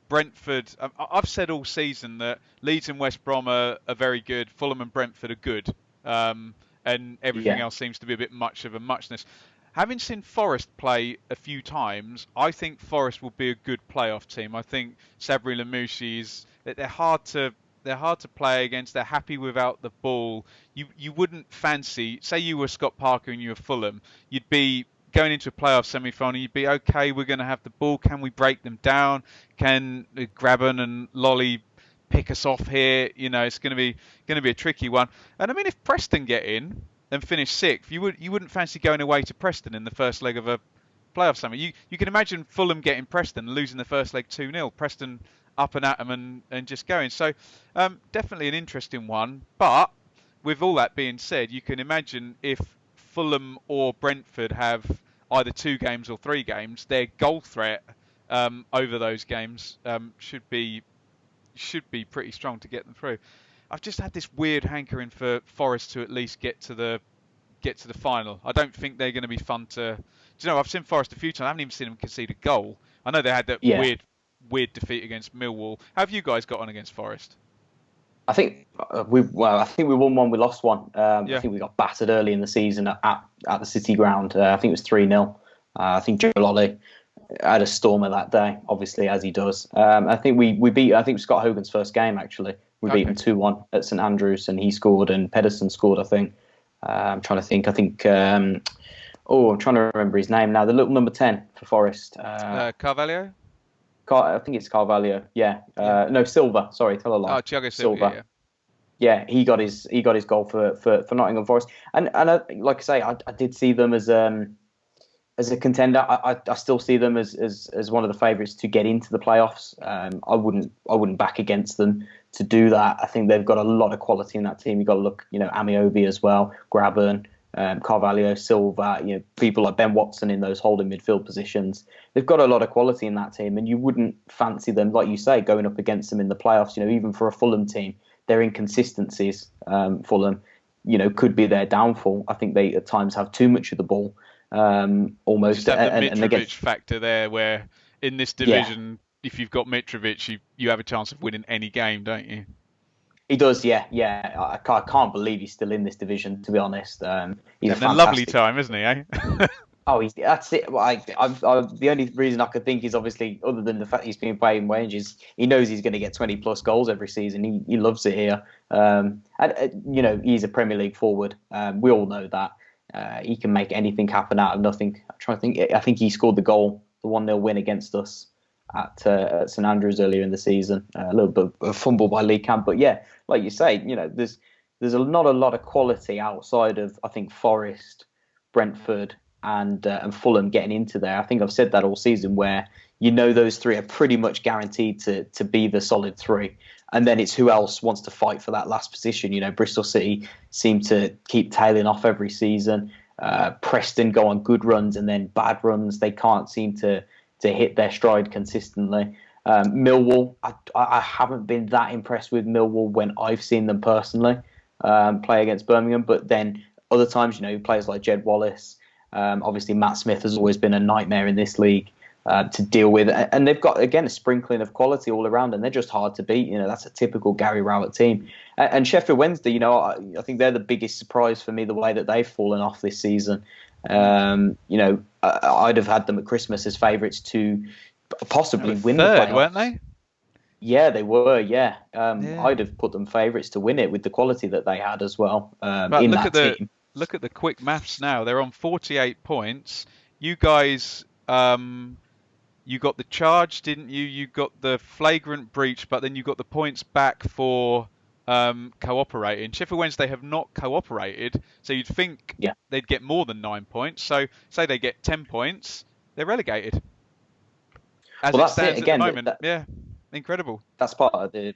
Brentford, I've said all season that Leeds and West Brom are very good. Fulham and Brentford are good. And everything else seems to be a bit much of a muchness. Having seen Forest play a few times, I think Forest will be a good playoff team. I think Sabri Lamouchi they're hard to play against. They're happy without the ball. You wouldn't fancy, say you were Scott Parker and you were Fulham, you'd be going into a playoff semi-final, you'd be okay. We're going to have the ball. Can we break them down? Can Graben and Lolly pick us off here? It's going to be a tricky one. And I mean, if Preston get in and finish 6th, you wouldn't fancy going away to Preston in the first leg of a playoff semi. You can imagine Fulham getting Preston, losing the first leg 2-0. Preston up and at them and just going. So definitely an interesting one. But with all that being said, you can imagine if Fulham or Brentford have either 2 games or 3 games, their goal threat over those games should be pretty strong to get them through. I've just had this weird hankering for Forest to at least get to the final. I don't think they're going to be fun to. Do you know? I've seen Forest a few times. I haven't even seen them concede a goal. I know they had that weird defeat against Millwall. How have you guys got on against Forest? I think we won one, we lost one. I think we got battered early in the season at the City ground. I think it was 3-0. I think Joe Lolly had a stormer that day, obviously, as he does. I think we beat. I think it was Scott Hogan's first game actually. We beat him 2-1 at St Andrews, and he scored, and Pedersen scored. I think. I'm trying to think. I think. I'm trying to remember his name now. The little number 10 for Forest. Carvalho. I think it's Carvalho. Yeah. No, Silva. Sorry, tell a lie. Oh, Thiago Silva. Yeah, he got his goal for Nottingham Forest, and like I say, I did see them as a contender. I still see them as one of the favourites to get into the playoffs. I wouldn't back against them to do that. I think they've got a lot of quality in that team. You've got to look, Amiobi as well, Graben, Carvalho, Silva, people like Ben Watson in those holding midfield positions. They've got a lot of quality in that team, and you wouldn't fancy them, like you say, going up against them in the playoffs. Even for a Fulham team, their inconsistencies, Fulham, could be their downfall. I think they at times have too much of the ball, almost. Just have the Mitrovic factor there, where in this division, if you've got Mitrovic, you have a chance of winning any game, don't you? He does, yeah. I can't believe he's still in this division, to be honest. He's having a lovely time, isn't he, eh? That's it. The only reason I could think is obviously, other than the fact he's been paying wages, he knows he's going to get 20 plus goals every season. He loves it here. And he's a Premier League forward. We all know that. He can make anything happen out of nothing. I'm trying to think. I think he scored the goal, the 1-0 win against us at St Andrews earlier in the season. A little bit of a fumble by Lee Camp, but yeah, like you say, there's not a lot of quality outside of, I think, Forest, Brentford, and Fulham getting into there. I think I've said that all season, where those 3 are pretty much guaranteed to be the solid 3. And then it's who else wants to fight for that last position. Bristol City seem to keep tailing off every season. Preston go on good runs and then bad runs. They can't seem to hit their stride consistently. Millwall, I haven't been that impressed with Millwall when I've seen them personally play against Birmingham. But then other times, players like Jed Wallace, obviously Matt Smith has always been a nightmare in this league to deal with. And they've got, again, a sprinkling of quality all around, and they're just hard to beat. That's a typical Gary Rowett team. And Sheffield Wednesday, I think they're the biggest surprise for me, the way that they've fallen off this season. I'd have had them at Christmas as favourites to possibly win the playoffs. Weren't they? Yeah, they were. Yeah, I'd have put them favourites to win it with the quality that they had as well in that team. Look at the quick maths now. They're on 48 points. You guys, you got the charge, didn't you? You got the flagrant breach, but then you got the points back for cooperating. Sheffield Wednesday have not cooperated, so you'd think they'd get more than 9 points. So say they get 10 points, they're relegated. As it stands again, at the moment, incredible. That's part of the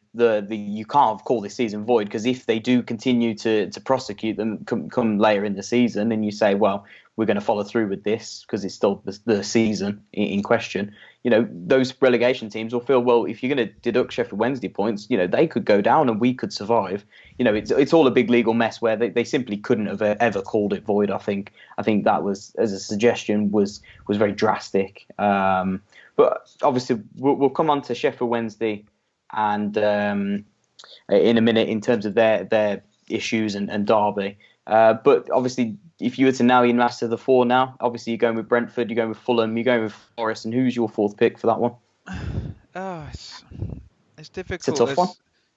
you can't call this season void, because if they do continue to prosecute them come later in the season, and you say, well, we're going to follow through with this because it's still the season in question, those relegation teams will feel, well, if you're going to deduct Sheffield Wednesday points, they could go down and we could survive. It's all a big legal mess where they simply couldn't have ever called it void. I think that was, as a suggestion, was very drastic. But obviously, we'll come on to Sheffield Wednesday and in a minute in terms of their issues and Derby. But obviously, if you were to narrow your master to the four now, obviously you're going with Brentford, you're going with Fulham, you're going with Forest, and who's your fourth pick for that one? It's difficult. It's a tough one.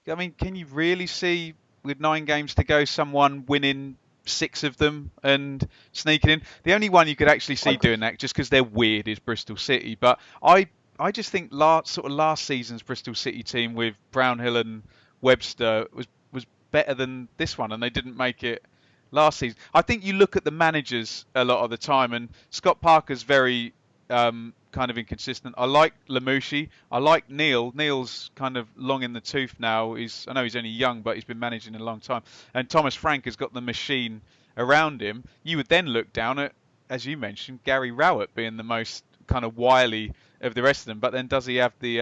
I mean, can you really see, with 9 games to go, someone winning 6 of them and sneaking in? The only one you could actually see doing that, just because they're weird, is Bristol City. But I just think last season's Bristol City team with Brownhill and Webster was better than this one, and they didn't make it last season. I think you look at the managers a lot of the time, and Scott Parker's very kind of inconsistent. I like Lamouchi. I like Neil. Neil's kind of long in the tooth now. I know he's only young, but he's been managing a long time. And Thomas Frank has got the machine around him. You would then look down at, as you mentioned, Gary Rowett being the most kind of wily of the rest of them. But then does he have the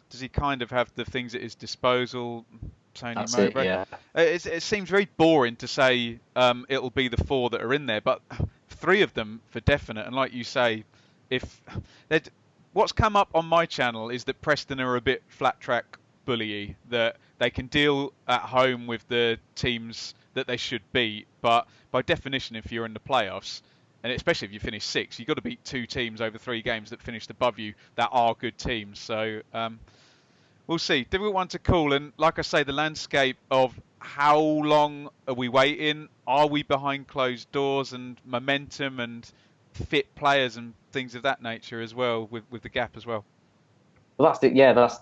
does he kind of have the things at his disposal? Tony Mowbray. It seems very boring to say it'll be the 4 that are in there, but 3 of them for definite. And like you say, what's come up on my channel is that Preston are a bit flat track bully, that they can deal at home with the teams that they should beat, but by definition, if you're in the playoffs, and especially if you finish 6, you've got to beat 2 teams over 3 games that finished above you that are good teams. So we'll see. Difficult one to call. And like I say, the landscape of how long are we waiting? Are we behind closed doors, and momentum and fit players and things of that nature as well, with the gap as well? Well, that's the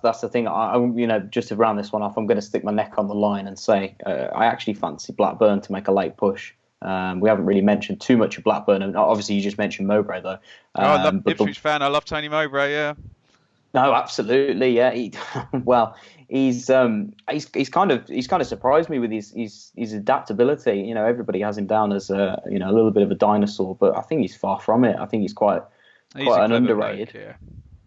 that's the thing. I just to round this one off, I'm going to stick my neck on the line and say I actually fancy Blackburn to make a late push. We haven't really mentioned too much of Blackburn, and obviously you just mentioned Mowbray though. I love Ipswich fan. I love Tony Mowbray. Yeah. No, absolutely, yeah. He's kind of surprised me with his adaptability. Everybody has him down as a little bit of a dinosaur, but I think he's far from it. I think he's quite an underrated. Bloke, yeah.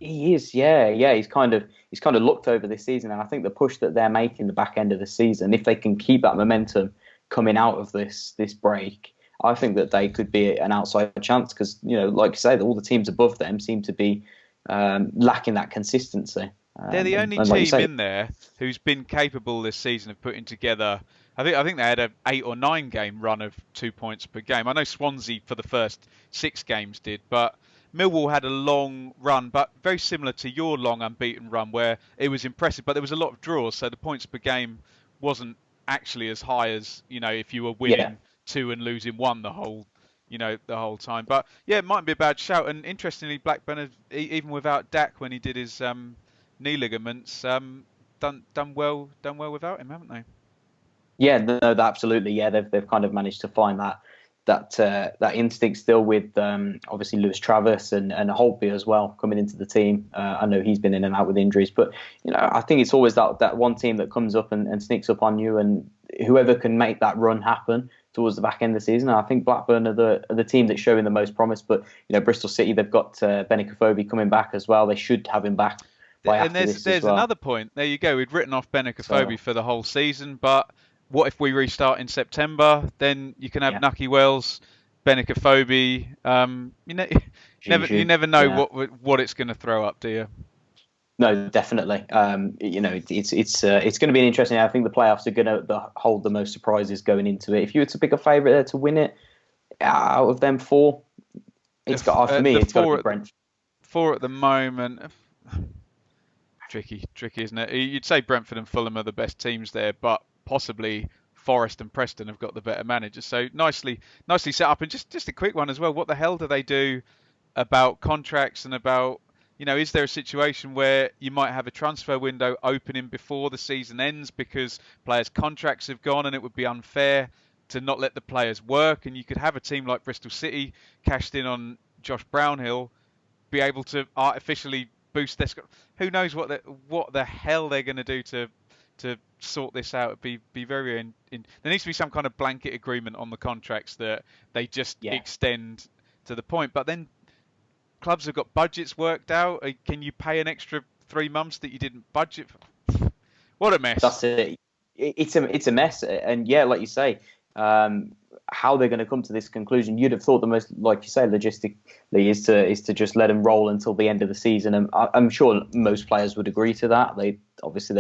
He is, yeah. He's kind of looked over this season, and I think the push that they're making the back end of the season, if they can keep that momentum coming out of this break, I think that they could be an outside chance, because like you say, all the teams above them seem to be lacking that consistency. They're the only team in there who's been capable this season of putting together. I think they had an 8 or 9 game run of 2 points per game. I know Swansea for the first 6 games did, but Millwall had a long run, but very similar to your long unbeaten run, where it was impressive, but there was a lot of draws, so the points per game wasn't actually as high as if you were winning 2 and losing 1 the whole time. But yeah, it might be a bad shout. And interestingly, Blackburn, even without Dak, when he did his knee ligaments, done well without him, haven't they? Yeah, no, absolutely. Yeah, they've kind of managed to find that instinct still with obviously Lewis Travis and Holtby as well coming into the team. I know he's been in and out with injuries, but I think it's always that one team that comes up and sneaks up on you, and whoever can make that run happen towards the back end of the season. I think Blackburn are the team that's showing the most promise. But Bristol City, they've got Benik coming back as well. They should have him back by And after this there's as well. another point. There you go. We'd written off Benik for the whole season, but what if we restart in September? Then you can have Nucky Wells, Benik. You never know what it's going to throw up, do you? No, definitely. It's going to be an interesting. I think the playoffs are going to hold the most surprises going into it. If you were to pick a favourite there to win it, out of them four, it's got for me. It's got to be Brentford. Four at the moment. Tricky, isn't it? You'd say Brentford and Fulham are the best teams there, but possibly Forest and Preston have got the better managers. So nicely set up. And just a quick one as well. What the hell do they do about contracts and about, is there a situation where you might have a transfer window opening before the season ends because players' contracts have gone, and it would be unfair to not let the players work? And you could have a team like Bristol City cashed in on Josh Brownhill be able to artificially boost their. Who knows what the hell they're going to do to sort this out? It'd be very. There needs to be some kind of blanket agreement on the contracts that they just extend to the point. But then clubs have got budgets worked out. Can you pay an extra 3 months that you didn't budget for? What a mess. That's it. It's a mess. And like you say, how they're going to come to this conclusion, you'd have thought the most, like you say, logistically is to just let them roll until the end of the season. And I'm sure most players would agree to that. They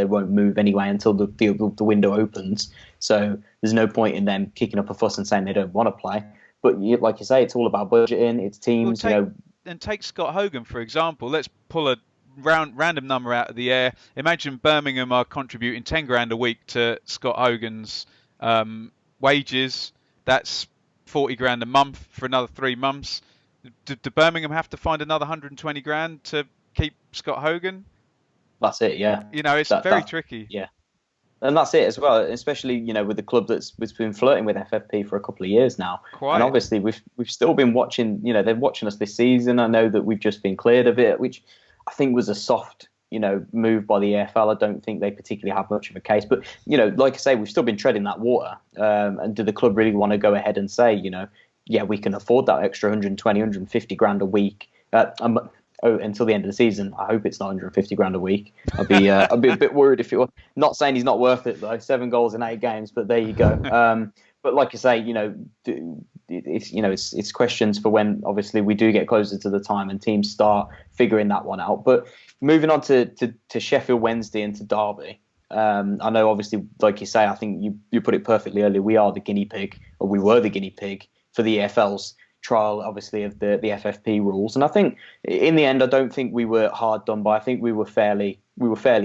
won't move anyway until the window opens. So there's no point in them kicking up a fuss and saying they don't want to play. But like you say, it's all about budgeting. It's teams, And take Scott Hogan, for example. Let's pull a random number out of the air. Imagine Birmingham are contributing 10 grand a week to Scott Hogan's wages. That's 40 grand a month for another 3 months. Do Birmingham have to find another 120 grand to keep Scott Hogan? That's it, yeah. It's very tricky. Yeah. And that's it as well, especially, with the club that's been flirting with FFP for a couple of years now. Quite. And obviously we've still been watching, they're watching us this season. I know that we've just been cleared of it, which I think was a soft, move by the EFL. I don't think they particularly have much of a case. But, like I say, we've still been treading that water. And do the club really want to go ahead and say, we can afford that extra 120, 150 grand a week until the end of the season? I hope it's not 150 grand a week. I'd be a bit worried if it were. Not saying he's not worth it though. 7 goals in 8 games, but there you go. But like you say, it's questions for when obviously we do get closer to the time and teams start figuring that one out. But moving on to Sheffield Wednesday and to Derby. I know obviously, like you say, I think you put it perfectly earlier. We are the guinea pig, or we were the guinea pig for the EFL's trial, obviously, of the FFP rules. And I think in the end, I don't think we were hard done by. I think we were fairly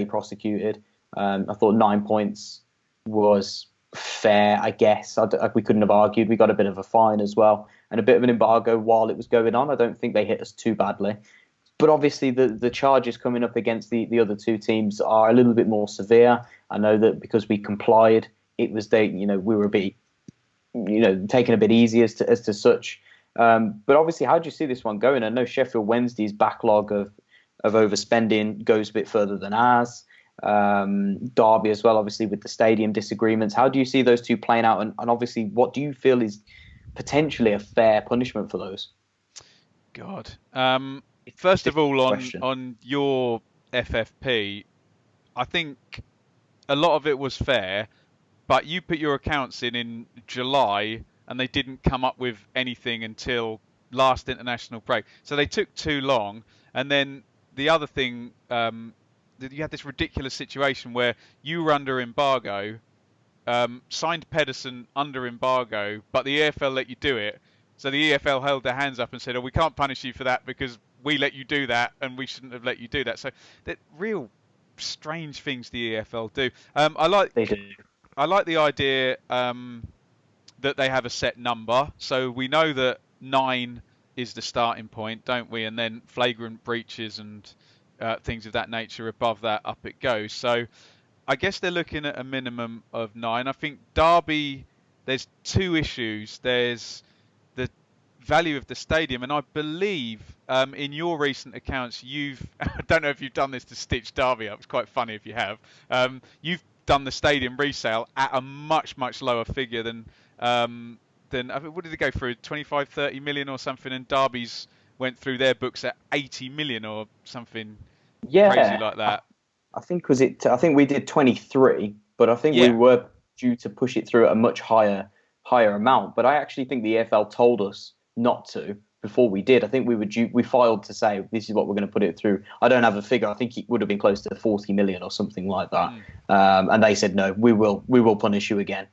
prosecuted. I thought 9 points was fair, I guess. We couldn't have argued. We got a bit of a fine as well and a bit of an embargo while it was going on. I don't think they hit us too badly. But obviously the charges coming up against the other two teams are a little bit more severe. I know that because we complied, it was we were a bit, taken a bit easy as to such. But obviously, how do you see this one going? I know Sheffield Wednesday's backlog of overspending goes a bit further than ours. Derby as well, obviously, with the stadium disagreements. How do you see those two playing out? And obviously, what do you feel is potentially a fair punishment for those? God. First of all, on your FFP, I think a lot of it was fair, but you put your accounts in July and they didn't come up with anything until last international break. So they took too long. And then the other thing, you had this ridiculous situation where you were under embargo, signed Pedersen under embargo, but the EFL let you do it. So the EFL held their hands up and said, we can't punish you for that because we let you do that and we shouldn't have let you do that. So that real strange things the EFL do. I like the idea that they have a set number. So we know that 9 is the starting point, don't we? And then flagrant breaches and things of that nature above that, up it goes. So I guess they're looking at a minimum of 9. I think Derby, there's 2 issues. There's the value of the stadium, and I believe in your recent accounts, I don't know if you've done this to stitch Derby up. It's quite funny if you have. You've done the stadium resale at a much, much lower figure than than, I think, what did they go for, 25, 30 million or something, and Derby's went through their books at 80 million or something crazy Yeah, like that. I think I think we did 23, but I think we Yeah. were due to push it through at a much higher amount. But I actually think the EFL told us not to before we did. I think we filed to say this is what we're going to put it through. I don't have a figure. I think it would have been close to 40 million or something like that. And they said no, we will punish you again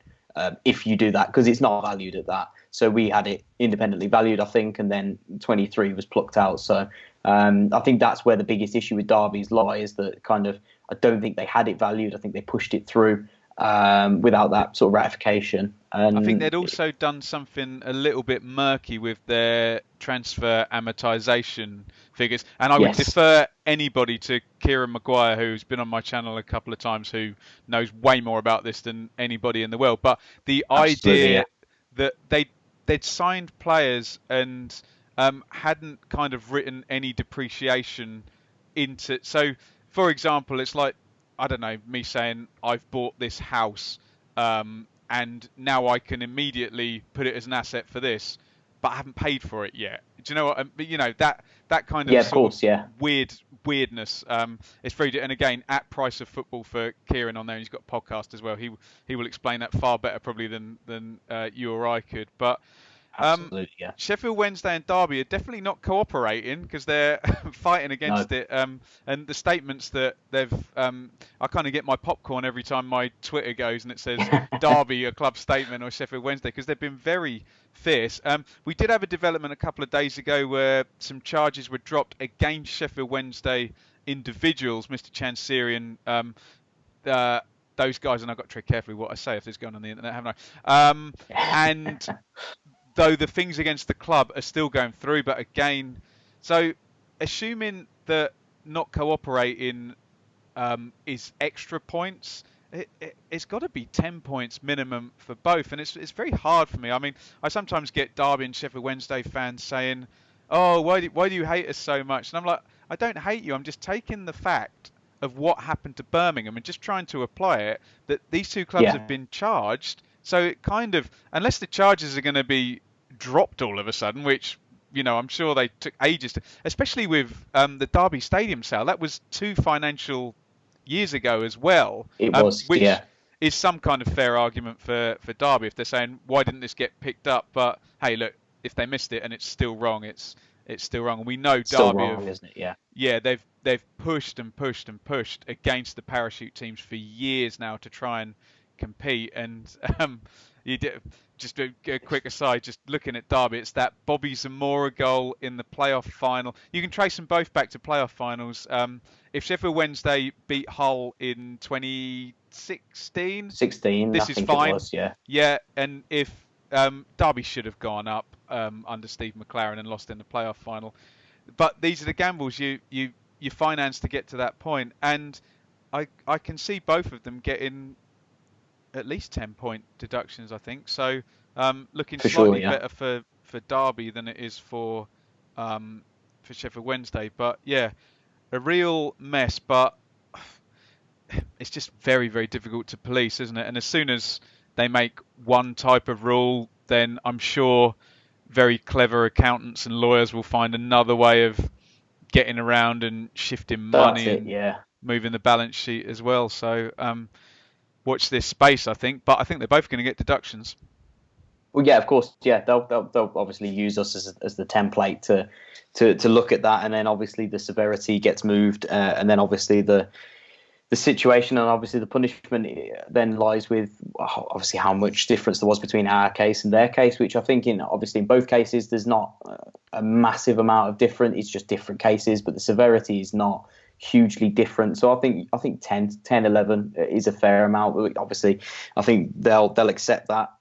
if you do that, because it's not valued at that. So we had it independently valued, I think, and then 23 was plucked out. So I think that's where the biggest issue with Derby's lie, is that kind of, I don't think they had it valued. I think they pushed it through without that sort of ratification. And I think they'd also done something a little bit murky with their transfer amortization figures. And I would defer anybody to Kieran Maguire, who's been on my channel a couple of times, who knows way more about this than anybody in the world. But the idea that they'd signed players and hadn't kind of written any depreciation into. So, for example, it's like, I don't know, me saying I've bought this house and now I can immediately put it as an asset for this, but I haven't paid for it yet. Do you know what? You know, that kind of weirdness. It's very, and again, at Price of Football for Kieran on there, and he's got a podcast as well. He will explain that far better probably than you or I could. But absolutely, yeah. Sheffield Wednesday and Derby are definitely not cooperating, because they're fighting against it. And the statements that they've, I kind of get my popcorn every time my Twitter goes and it says Derby, a club statement, or Sheffield Wednesday, because they've been very fierce. We did have a development a couple of days ago where some charges were dropped against Sheffield Wednesday individuals, Mr. Chansirian, those guys, and I've got to tread carefully what I say if this is going on the internet, haven't I? And though the things against the club are still going through, but again, so assuming that not cooperating is extra points, it's got to be 10 points minimum for both, and it's very hard for me. I mean, I sometimes get Derby and Sheffield Wednesday fans saying, "Oh, why do you hate us so much?" And I'm like, I don't hate you. I'm just taking the fact of what happened to Birmingham and just trying to apply it, that these two clubs have been charged. So it kind of, unless the charges are going to be dropped all of a sudden, which, you know, I'm sure they took ages to, especially with the Derby Stadium sale. That was 2 financial years ago as well. It was, which is some kind of fair argument for Derby if they're saying, why didn't this get picked up? But hey, look, if they missed it and it's still wrong, it's still wrong. And we know Derby, isn't it? Yeah, they've pushed and pushed and pushed against the parachute teams for years now to try and compete. And you did, just a quick aside, just looking at Derby, it's that Bobby Zamora goal in the playoff final. You can trace them both back to playoff finals. If Sheffield Wednesday beat Hull in 2016, this is fine. It was, yeah, and if Derby should have gone up under Steve McLaren and lost in the playoff final. But these are the gambles you finance to get to that point, and I can see both of them getting at least 10-point deductions, I think. So looking slightly better for Derby than it is for Sheffield Wednesday. But yeah, a real mess. But it's just very, very difficult to police, isn't it? And as soon as they make one type of rule, then I'm sure very clever accountants and lawyers will find another way of getting around and shifting money and moving the balance sheet as well. So watch this space, I think. But I think they're both going to get deductions. Well, yeah, of course. Yeah, they'll obviously use us as the template to look at that, and then obviously the severity gets moved, and then obviously the situation and obviously the punishment then lies with obviously how much difference there was between our case and their case, which I think in both cases there's not a massive amount of difference. It's just different cases, but the severity is not hugely different. So I think 10, 11 is a fair amount. Obviously, I think they'll accept that,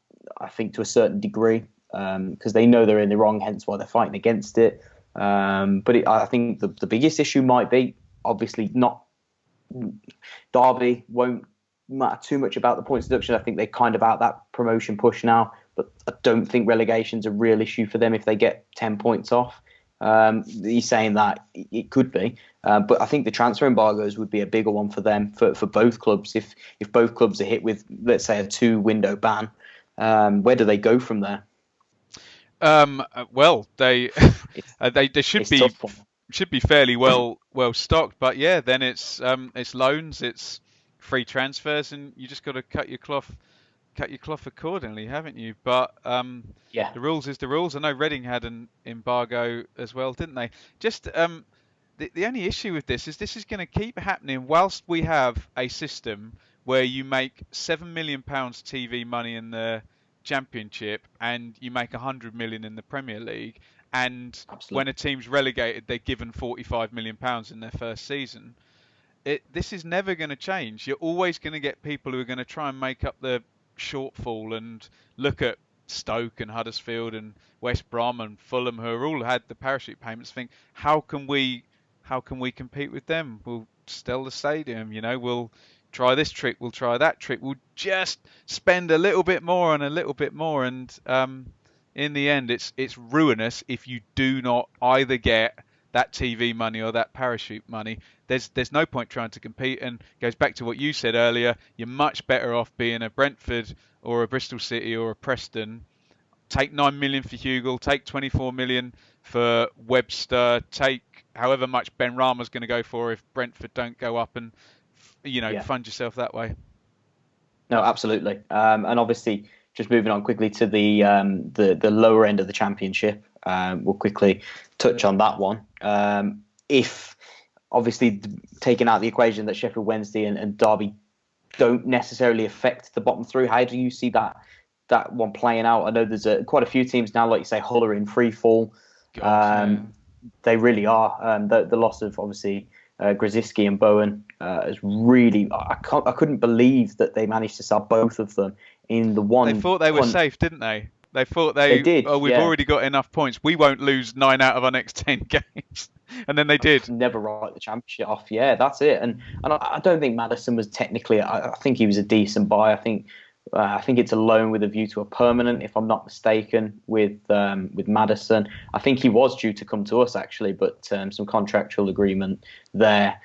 I think, to a certain degree, because they know they're in the wrong, hence why they're fighting against it. But I think the biggest issue might be, obviously, not Derby won't matter too much about the points deduction. I think they're kind of out that promotion push now, but I don't think relegation's a real issue for them if they get 10 points off. He's saying that it could be, but I think the transfer embargoes would be a bigger one for them, for both clubs. If both clubs are hit with, let's say, a 2-window ban, where do they go from there? Well, they It's they should it's tough be for them. fairly well stocked, but yeah, then it's loans, it's free transfers, and you just got to cut your cloth accordingly, haven't you? But Yeah, the rules is the rules. I know Reading had an embargo as well, didn't they? Just the only issue with this is going to keep happening whilst we have a system where you make £7 million TV money in the Championship and you make 100 million in the Premier League, and when a absolutely. team's relegated, they're given £45 million in their first season. This is never going to change. You're always going to get people who are going to try and make up the shortfall and look at Stoke and Huddersfield and West Brom and Fulham, who are all had the parachute payments. Think, how can we compete with them? We'll sell the stadium, we'll try this trick, we'll try that trick, we'll just spend a little bit more and a little bit more, and in the end, it's ruinous if you do not either get that TV money or that parachute money. There's no point trying to compete, and goes back to what you said earlier. You're much better off being a Brentford or a Bristol City or a Preston. Take 9 million for Hugel, take 24 million for Webster, take however much Ben Rama's going to go for if Brentford don't go up, and Yeah. fund yourself that way. No, absolutely. And obviously, just moving on quickly to the lower end of the Championship, we'll quickly touch on that one. If obviously taking out the equation that Sheffield Wednesday and Derby don't necessarily affect the bottom three, how do you see that one playing out? I know there's quite a few teams now, like you say, Hull are in free fall. God, yeah. They really are. The loss of obviously Grzycki and Bowen is really. I couldn't believe that they managed to sell both of them in the They one thought they were punt. safe, didn't they? They thought They did, oh, we've yeah. already got enough points. We won't lose 9 out of our next 10 games. And then they did. Never write the championship off. Yeah, that's it. And I don't think Madison was technically. I think he was a decent buy. I think it's a loan with a view to a permanent, if I'm not mistaken, with Madison. I think he was due to come to us actually, but some contractual agreement there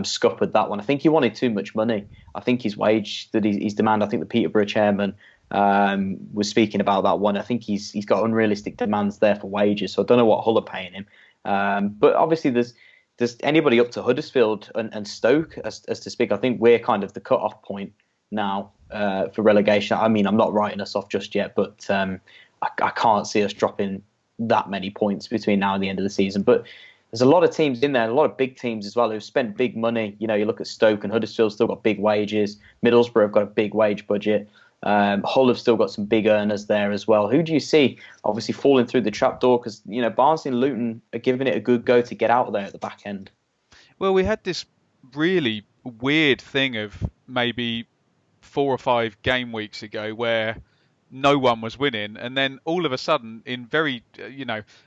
scuppered that one. I think he wanted too much money. I think his wage that he's demand. I think the Peterborough chairman was speaking about that one. I think he's got unrealistic demands there for wages. So I don't know what Hull are paying him. But obviously there's anybody up to Huddersfield and Stoke as to speak. I think we're kind of the cut-off point now for relegation. I mean, I'm not writing us off just yet, but I can't see us dropping that many points between now and the end of the season. But there's a lot of teams in there, a lot of big teams as well who've spent big money. You look at Stoke and Huddersfield still got big wages. Middlesbrough have got a big wage budget. Hull have still got some big earners there as well. Who do you see obviously falling through the trapdoor? Because Barnsley and Luton are giving it a good go to get out of there at the back end. Well, we had this really weird thing of maybe 4 or 5 game weeks ago where no one was winning, and then all of a sudden, in very,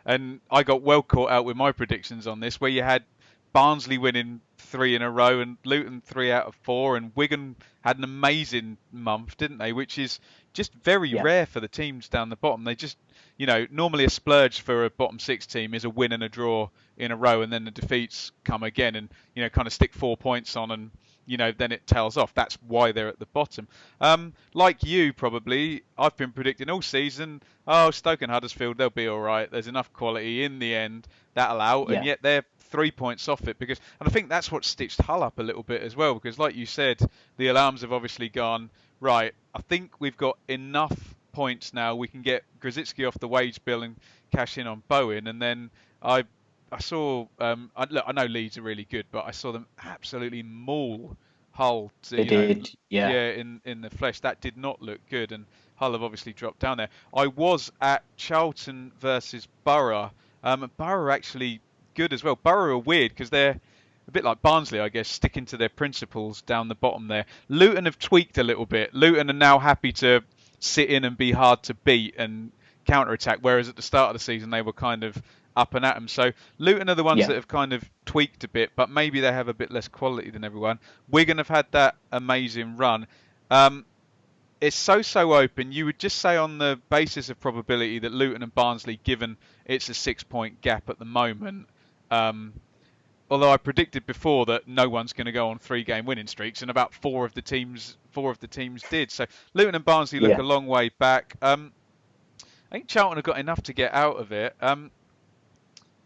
and I got well caught out with my predictions on this, where you had Barnsley winning 3 in a row and Luton 3 out of 4, and Wigan had an amazing month, didn't they? Which is just very Yeah, rare for the teams down the bottom. They just, normally a splurge for a bottom 6 team is a win and a draw in a row, and then the defeats come again, and kind of stick 4 points on, and then it tails off. That's why they're at the bottom. Like you, probably, I've been predicting all season, oh, Stoke and Huddersfield, they'll be all right. There's enough quality in the end that'll out, and yeah, yet they're 3 points off it. And I think that's what stitched Hull up a little bit as well, because like you said, the alarms have obviously gone, right, I think we've got enough points now. We can get Grzycki off the wage bill and cash in on Bowen, and then I saw. Look, I know Leeds are really good, but I saw them absolutely maul Hull. they did. Yeah, Yeah, in the flesh. That did not look good, and Hull have obviously dropped down there. I was at Charlton versus Borough. Borough are actually good as well. Borough are weird because they're a bit like Barnsley, I guess, sticking to their principles down the bottom there. Luton have tweaked a little bit. Luton are now happy to sit in and be hard to beat and counter-attack, whereas at the start of the season they were kind of up and at them. So Luton are the ones yeah, that have kind of tweaked a bit, but maybe they have a bit less quality than everyone. Wigan have had that amazing run. It's so open. You would just say on the basis of probability that Luton and Barnsley, given it's a 6 point gap at the moment, although I predicted before that no one's going to go on 3 game winning streaks, and about four of the teams did. So Luton and Barnsley look yeah. a long way back. I think Charlton have got enough to get out of it. And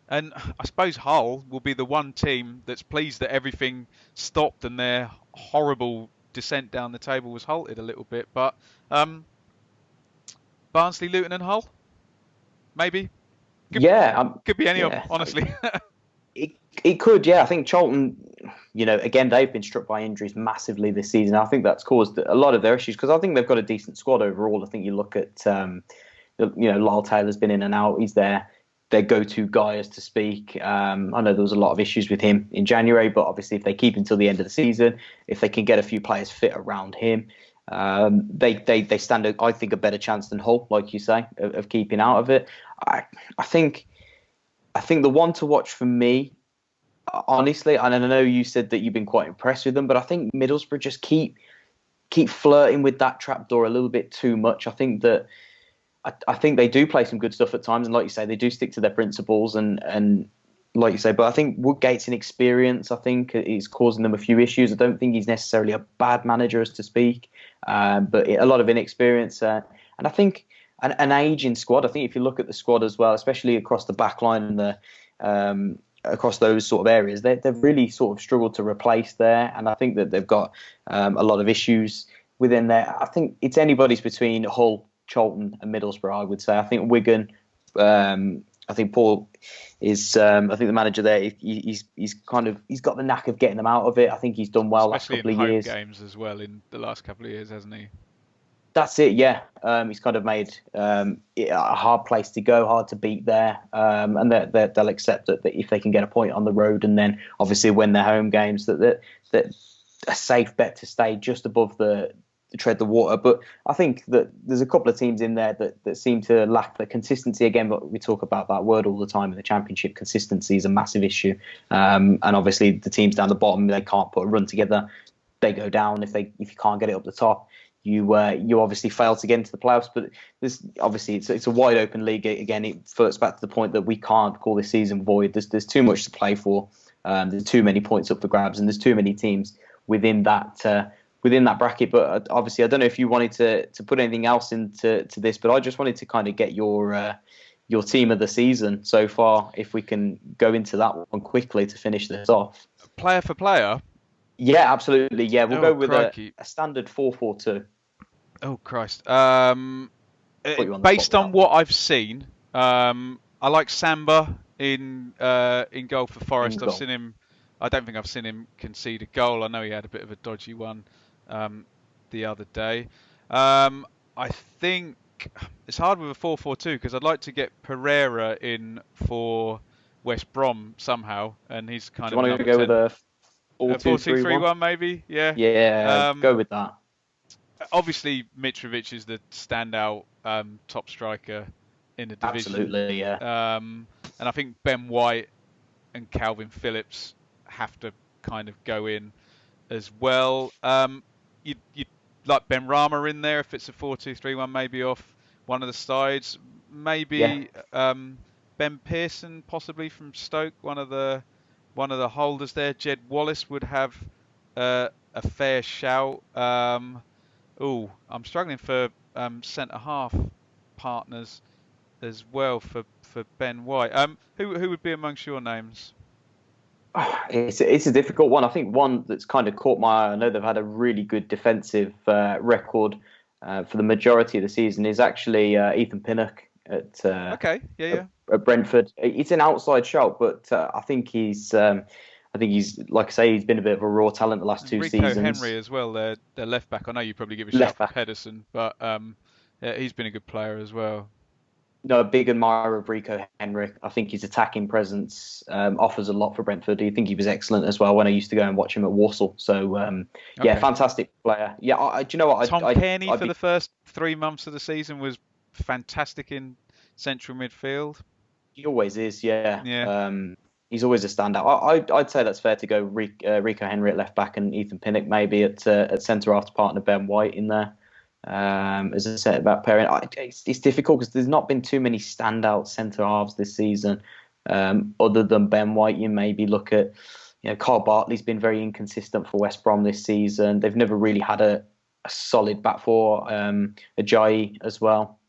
I suppose Hull will be the one team that's pleased that everything stopped and their horrible descent down the table was halted a little bit. But Barnsley, Luton, and Hull, maybe. Could be any of them, honestly. It could, yeah. I think Charlton, again, they've been struck by injuries massively this season. I think that's caused a lot of their issues because I think they've got a decent squad overall. I think you look at, Lyle Taylor's been in and out. He's their go-to guy, as to speak. I know there was a lot of issues with him in January, but obviously if they keep him till the end of the season, if they can get a few players fit around him, they stand, I think, a better chance than Hull, like you say, of keeping out of it. I think the one to watch for me, honestly, and I know you said that you've been quite impressed with them, but I think Middlesbrough just keep flirting with that trapdoor a little bit too much. I think they do play some good stuff at times, and like you say, they do stick to their principles, and like you say, but I think Woodgate's inexperience, I think, is causing them a few issues. I don't think he's necessarily a bad manager, as to speak, but a lot of inexperience, and I think an aging squad. I think if you look at the squad as well, especially across the back line and the across those sort of areas, they've really sort of struggled to replace there, and I think that they've got a lot of issues within there. I think it's anybody's between Hull, Charlton, and Middlesbrough, I would say. I think Wigan. I think Paul is. I think the manager there. He's got the knack of getting them out of it. I think he's done well especially last couple of years. Games as well in the last couple of years, hasn't he? That's it, yeah. He's kind of made it a hard place to go, hard to beat there, and they'll accept that if they can get a point on the road and then obviously win their home games, that a safe bet to stay just above the tread the water. But I think that there's a couple of teams in there that seem to lack the consistency again. But we talk about that word all the time in the Championship. Consistency is a massive issue, and obviously the teams down the bottom, they can't put a run together. They go down if you can't get it up the top. You obviously fail to get into the playoffs, but it's a wide open league. Again, it flirts back to the point that we can't call this season void. There's too much to play for. There's too many points up for grabs, and there's too many teams within that bracket. But obviously, I don't know if you wanted to put anything else into this, but I just wanted to kind of get your team of the season so far, if we can go into that one quickly to finish this off. Player for player. Yeah, absolutely. Yeah, we'll go with a standard 4-4-2. Oh Christ! Based on what I've seen, I like Samba in goal for Forest. I've seen him. I don't think I've seen him concede a goal. I know he had a bit of a dodgy one the other day. I think it's hard with a 4-4-2 because I'd like to get Pereira in for West Brom somehow, and he's kind of. Do you want to go with a 4-2-3-1 maybe? Yeah. Yeah. Go with that. Obviously, Mitrovic is the standout top striker in the division. Absolutely, yeah. And I think Ben White and Calvin Phillips have to kind of go in as well. You'd like Ben Rama in there if it's a 4-2-3-1, maybe off one of the sides. Maybe Ben Pearson, possibly from Stoke, one of the holders there. Jed Wallace would have a fair shout. I'm struggling for centre half partners as well for Ben White. Who would be amongst your names? It's a difficult one. I think one that's kind of caught my eye. I know they've had a really good defensive record for the majority of the season. Is actually Ethan Pinnock at at Brentford. It's an outside shout, but I think he's like I say, he's been a bit of a raw talent the last two seasons. Henry as well, their left back. I know you probably give a shout for Pedersen, but he's been a good player as well. No, a big admirer of Rico Henry. I think his attacking presence offers a lot for Brentford. I think he was excellent as well when I used to go and watch him at Walsall. So, fantastic player. Yeah, do you know what? Tom Kearney for the first 3 months of the season was fantastic in central midfield. He always is, yeah. He's always a standout. I'd say that's fair to go Rico Henry at left back and Ethan Pinnock maybe at centre half to partner Ben White in there. As I said about pairing, it's difficult because there's not been too many standout centre halves this season. Other than Ben White, you maybe look at, Carl Bartley's been very inconsistent for West Brom this season. They've never really had a solid back four. Ajayi as well.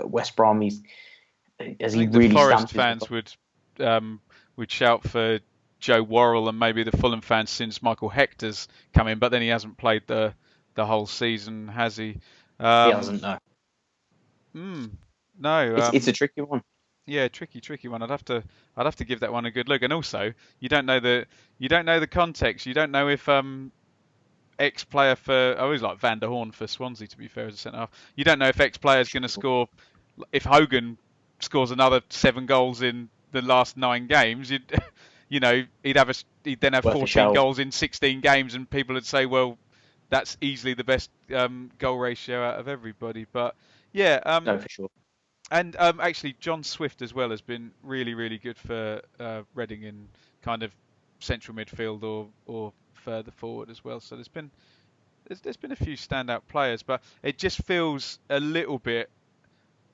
West Brom. Has I he think the really Forest stamped his fans would shout for Joe Worrell, and maybe the Fulham fans since Michael Hector's come in, but then he hasn't played the whole season, has he? He hasn't, no. No. It's a tricky one. Yeah, tricky one. I'd have to give that one a good look. And also, you don't know the context. You don't know if ex-player for, I always like Van der Horn for Swansea, to be fair, as a centre half. You don't know if ex-player is going to score. If Hogan scores another 7 goals in the last 9 games, he'd then have Worth a 14 shout. goals in 16 games, and people would say, well, that's easily the best goal ratio out of everybody. But yeah, No, for sure. and actually, John Swift as well has been really, really good for Reading in kind of central midfield or further forward as well. So there's been a few standout players, but it just feels a little bit,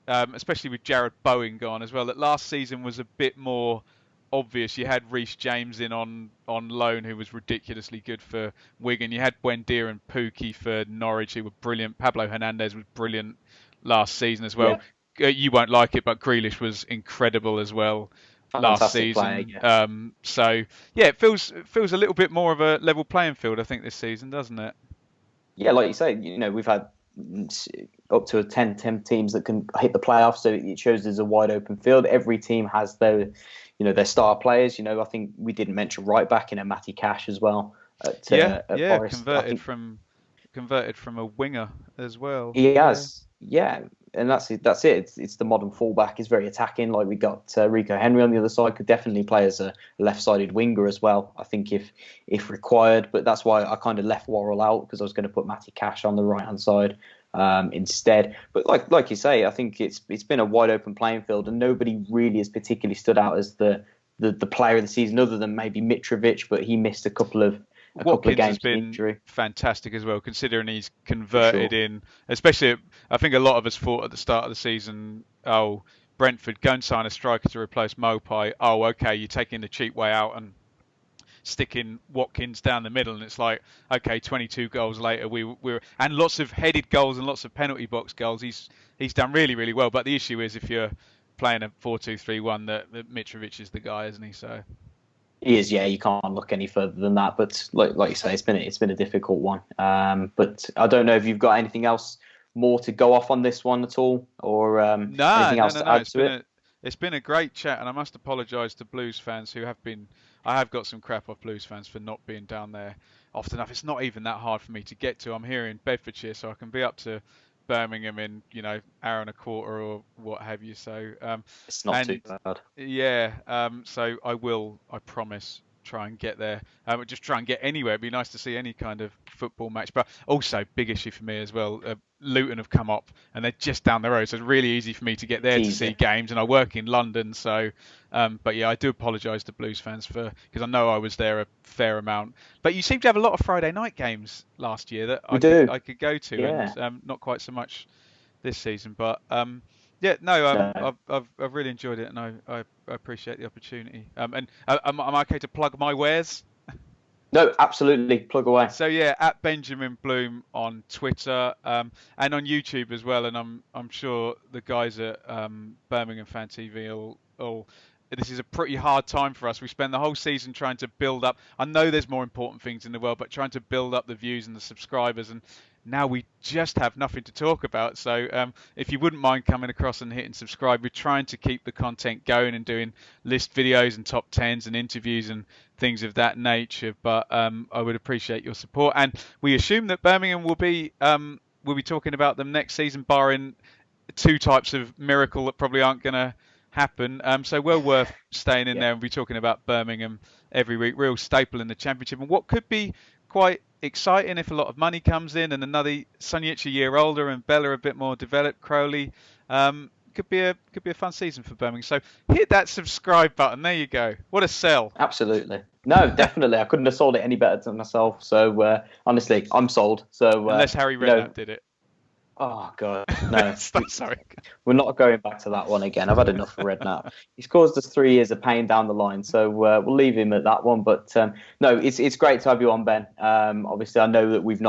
especially with Jared Bowen gone as well, that last season was a bit more obvious. You had Reece James in on loan, who was ridiculously good for Wigan. You had Buendia and Pookie for Norwich, who were brilliant. Pablo Hernandez was brilliant last season as well. You won't like it, but Grealish was incredible as well last season. Player, yeah. So yeah, it feels a little bit more of a level playing field, I think, this season, doesn't it? Yeah, like you say, we've had up to 10 teams that can hit the playoffs, so it shows there's a wide open field. Every team has their star players. I think we didn't mention right back in Matty Cash as well. At Forest. Converted from a winger as well. He has, yeah. And that's it. It's the modern fullback. He's very attacking. Like, we got Rico Henry on the other side, could definitely play as a left-sided winger as well, I think, if required. But that's why I kind of left Worrell out, because I was going to put Matty Cash on the right-hand side instead. But like you say, I think it's been a wide open playing field, and nobody really has particularly stood out as the player of the season, other than maybe Mitrovic, but he missed a couple of Watkins games has been injury. Fantastic as well, considering he's converted in. Especially, I think a lot of us thought at the start of the season, oh, Brentford, go and sign a striker to replace Mopai. Oh, okay, you're taking the cheap way out and sticking Watkins down the middle, and it's like, okay, 22 goals later, we're and lots of headed goals and lots of penalty box goals. He's done really, really well. But the issue is, if you're playing a 4-2-3-1, that Mitrovic is the guy, isn't he? So. He is, yeah. You can't look any further than that. But like you say, it's been a difficult one. But I don't know if you've got anything else more to go off on this one at all, or anything else to add to it. It's been a great chat, and I must apologise to Blues fans who have been. I have got some crap off Blues fans for not being down there often enough. It's not even that hard for me to get to. I'm here in Bedfordshire, so I can be up to Birmingham in hour and a quarter or what have you. So it's not too bad. Yeah. So I promise, try and get there. Just try and get anywhere. It'd be nice to see any kind of football match. But also, big issue for me as well. Luton have come up, and they're just down the road, so it's really easy for me to get there to see games. And I work in London, so. But yeah, I do apologise to Blues fans because I know I was there a fair amount. But you seem to have a lot of Friday night games last year that I could go to, and not quite so much this season. But yeah, no, I've really enjoyed it, and I appreciate the opportunity. And am I okay to plug my wares? No, absolutely. Plug away. So yeah, at Benjamin Bloom on Twitter and on YouTube as well. And I'm sure the guys at Birmingham Fan TV will. This is a pretty hard time for us. We spend the whole season trying to build up. I know there's more important things in the world, but trying to build up the views and the subscribers. And now we just have nothing to talk about. So if you wouldn't mind coming across and hitting subscribe, we're trying to keep the content going and doing list videos and top 10s and interviews and things of that nature. But I would appreciate your support. And we assume that Birmingham will be talking about them next season, barring 2 types of miracle that probably aren't going to happen. So well worth staying in there and be talking about Birmingham every week. Real staple in the Championship, and what could be quite exciting if a lot of money comes in and another Sunjic a year older and Bella a bit more developed, Crowley. Could be a fun season for Birmingham. So hit that subscribe button. There you go. What a sell. Absolutely. No, definitely. I couldn't have sold it any better than myself. So honestly, I'm sold. So unless Harry Redknapp did it. Oh God, no. Sorry. We're not going back to that one again. I've had enough of Red now. He's caused us 3 years of pain down the line, so we'll leave him at that one. But no, it's great to have you on, Ben. Obviously, I know that you've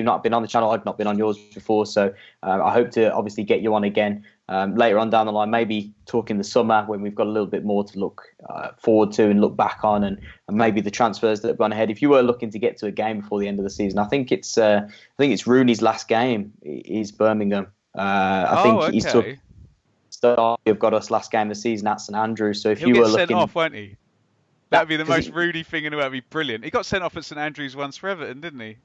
not been on the channel. I've not been on yours before, so I hope to obviously get you on again later on down the line. Maybe talk in the summer when we've got a little bit more to look forward to and look back on, and maybe the transfers that have gone ahead. If you were looking to get to a game before the end of the season, I think it's Rooney's last game is Birmingham. I think he's took. Okay. You've got us last game of the season at St Andrews. So if He'll you get were sent looking, off, won't he? That'd be the most he, Rudy thing in the world. That'd be brilliant. He got sent off at St Andrews once for Everton, didn't he?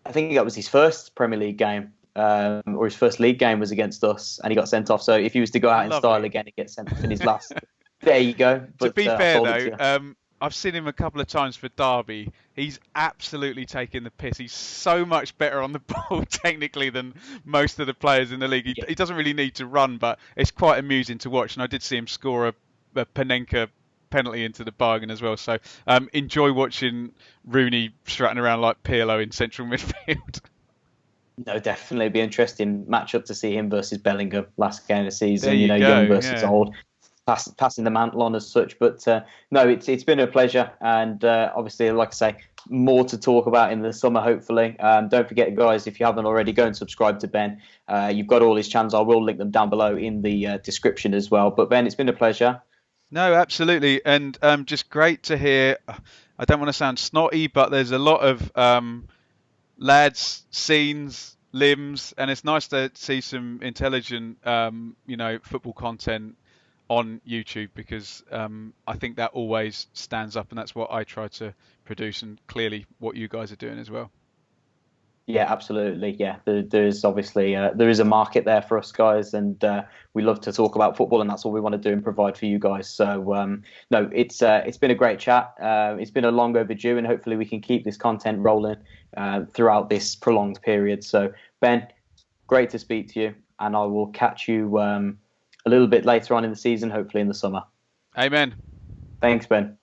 I think that was his first Premier League game, or his first league game was against us, and he got sent off. So if he was to go out in style again, he gets sent off in his last. There you go. But, to be fair though, I've seen him a couple of times for Derby. He's absolutely taking the piss. He's so much better on the ball technically than most of the players in the league. He doesn't really need to run, but it's quite amusing to watch. And I did see him score a Panenka penalty into the bargain as well. So enjoy watching Rooney strutting around like Pirlo in central midfield. No, definitely be interesting matchup to see him versus Bellingham last game of the season. There you go, young versus old. Passing the mantle on as such, but no, it's been a pleasure, and obviously, like I say, more to talk about in the summer, hopefully. Don't forget, guys, if you haven't already, go and subscribe to Ben. You've got all his channels. I will link them down below in the description as well. But Ben, it's been a pleasure. No, absolutely, and just great to hear. I don't want to sound snotty, but there's a lot of lads, scenes, limbs, and it's nice to see some intelligent, football content on YouTube, because I think that always stands up, and that's what I try to produce, and clearly what you guys are doing as well. Yeah, absolutely. Yeah, there's obviously there is a market there for us guys, and we love to talk about football, and that's all we want to do and provide for you guys. So no, it's been a great chat. It's been a long overdue, and hopefully we can keep this content rolling throughout this prolonged period. So Ben, great to speak to you, and I will catch you a little bit later on in the season, hopefully in the summer. Amen. Thanks, Ben.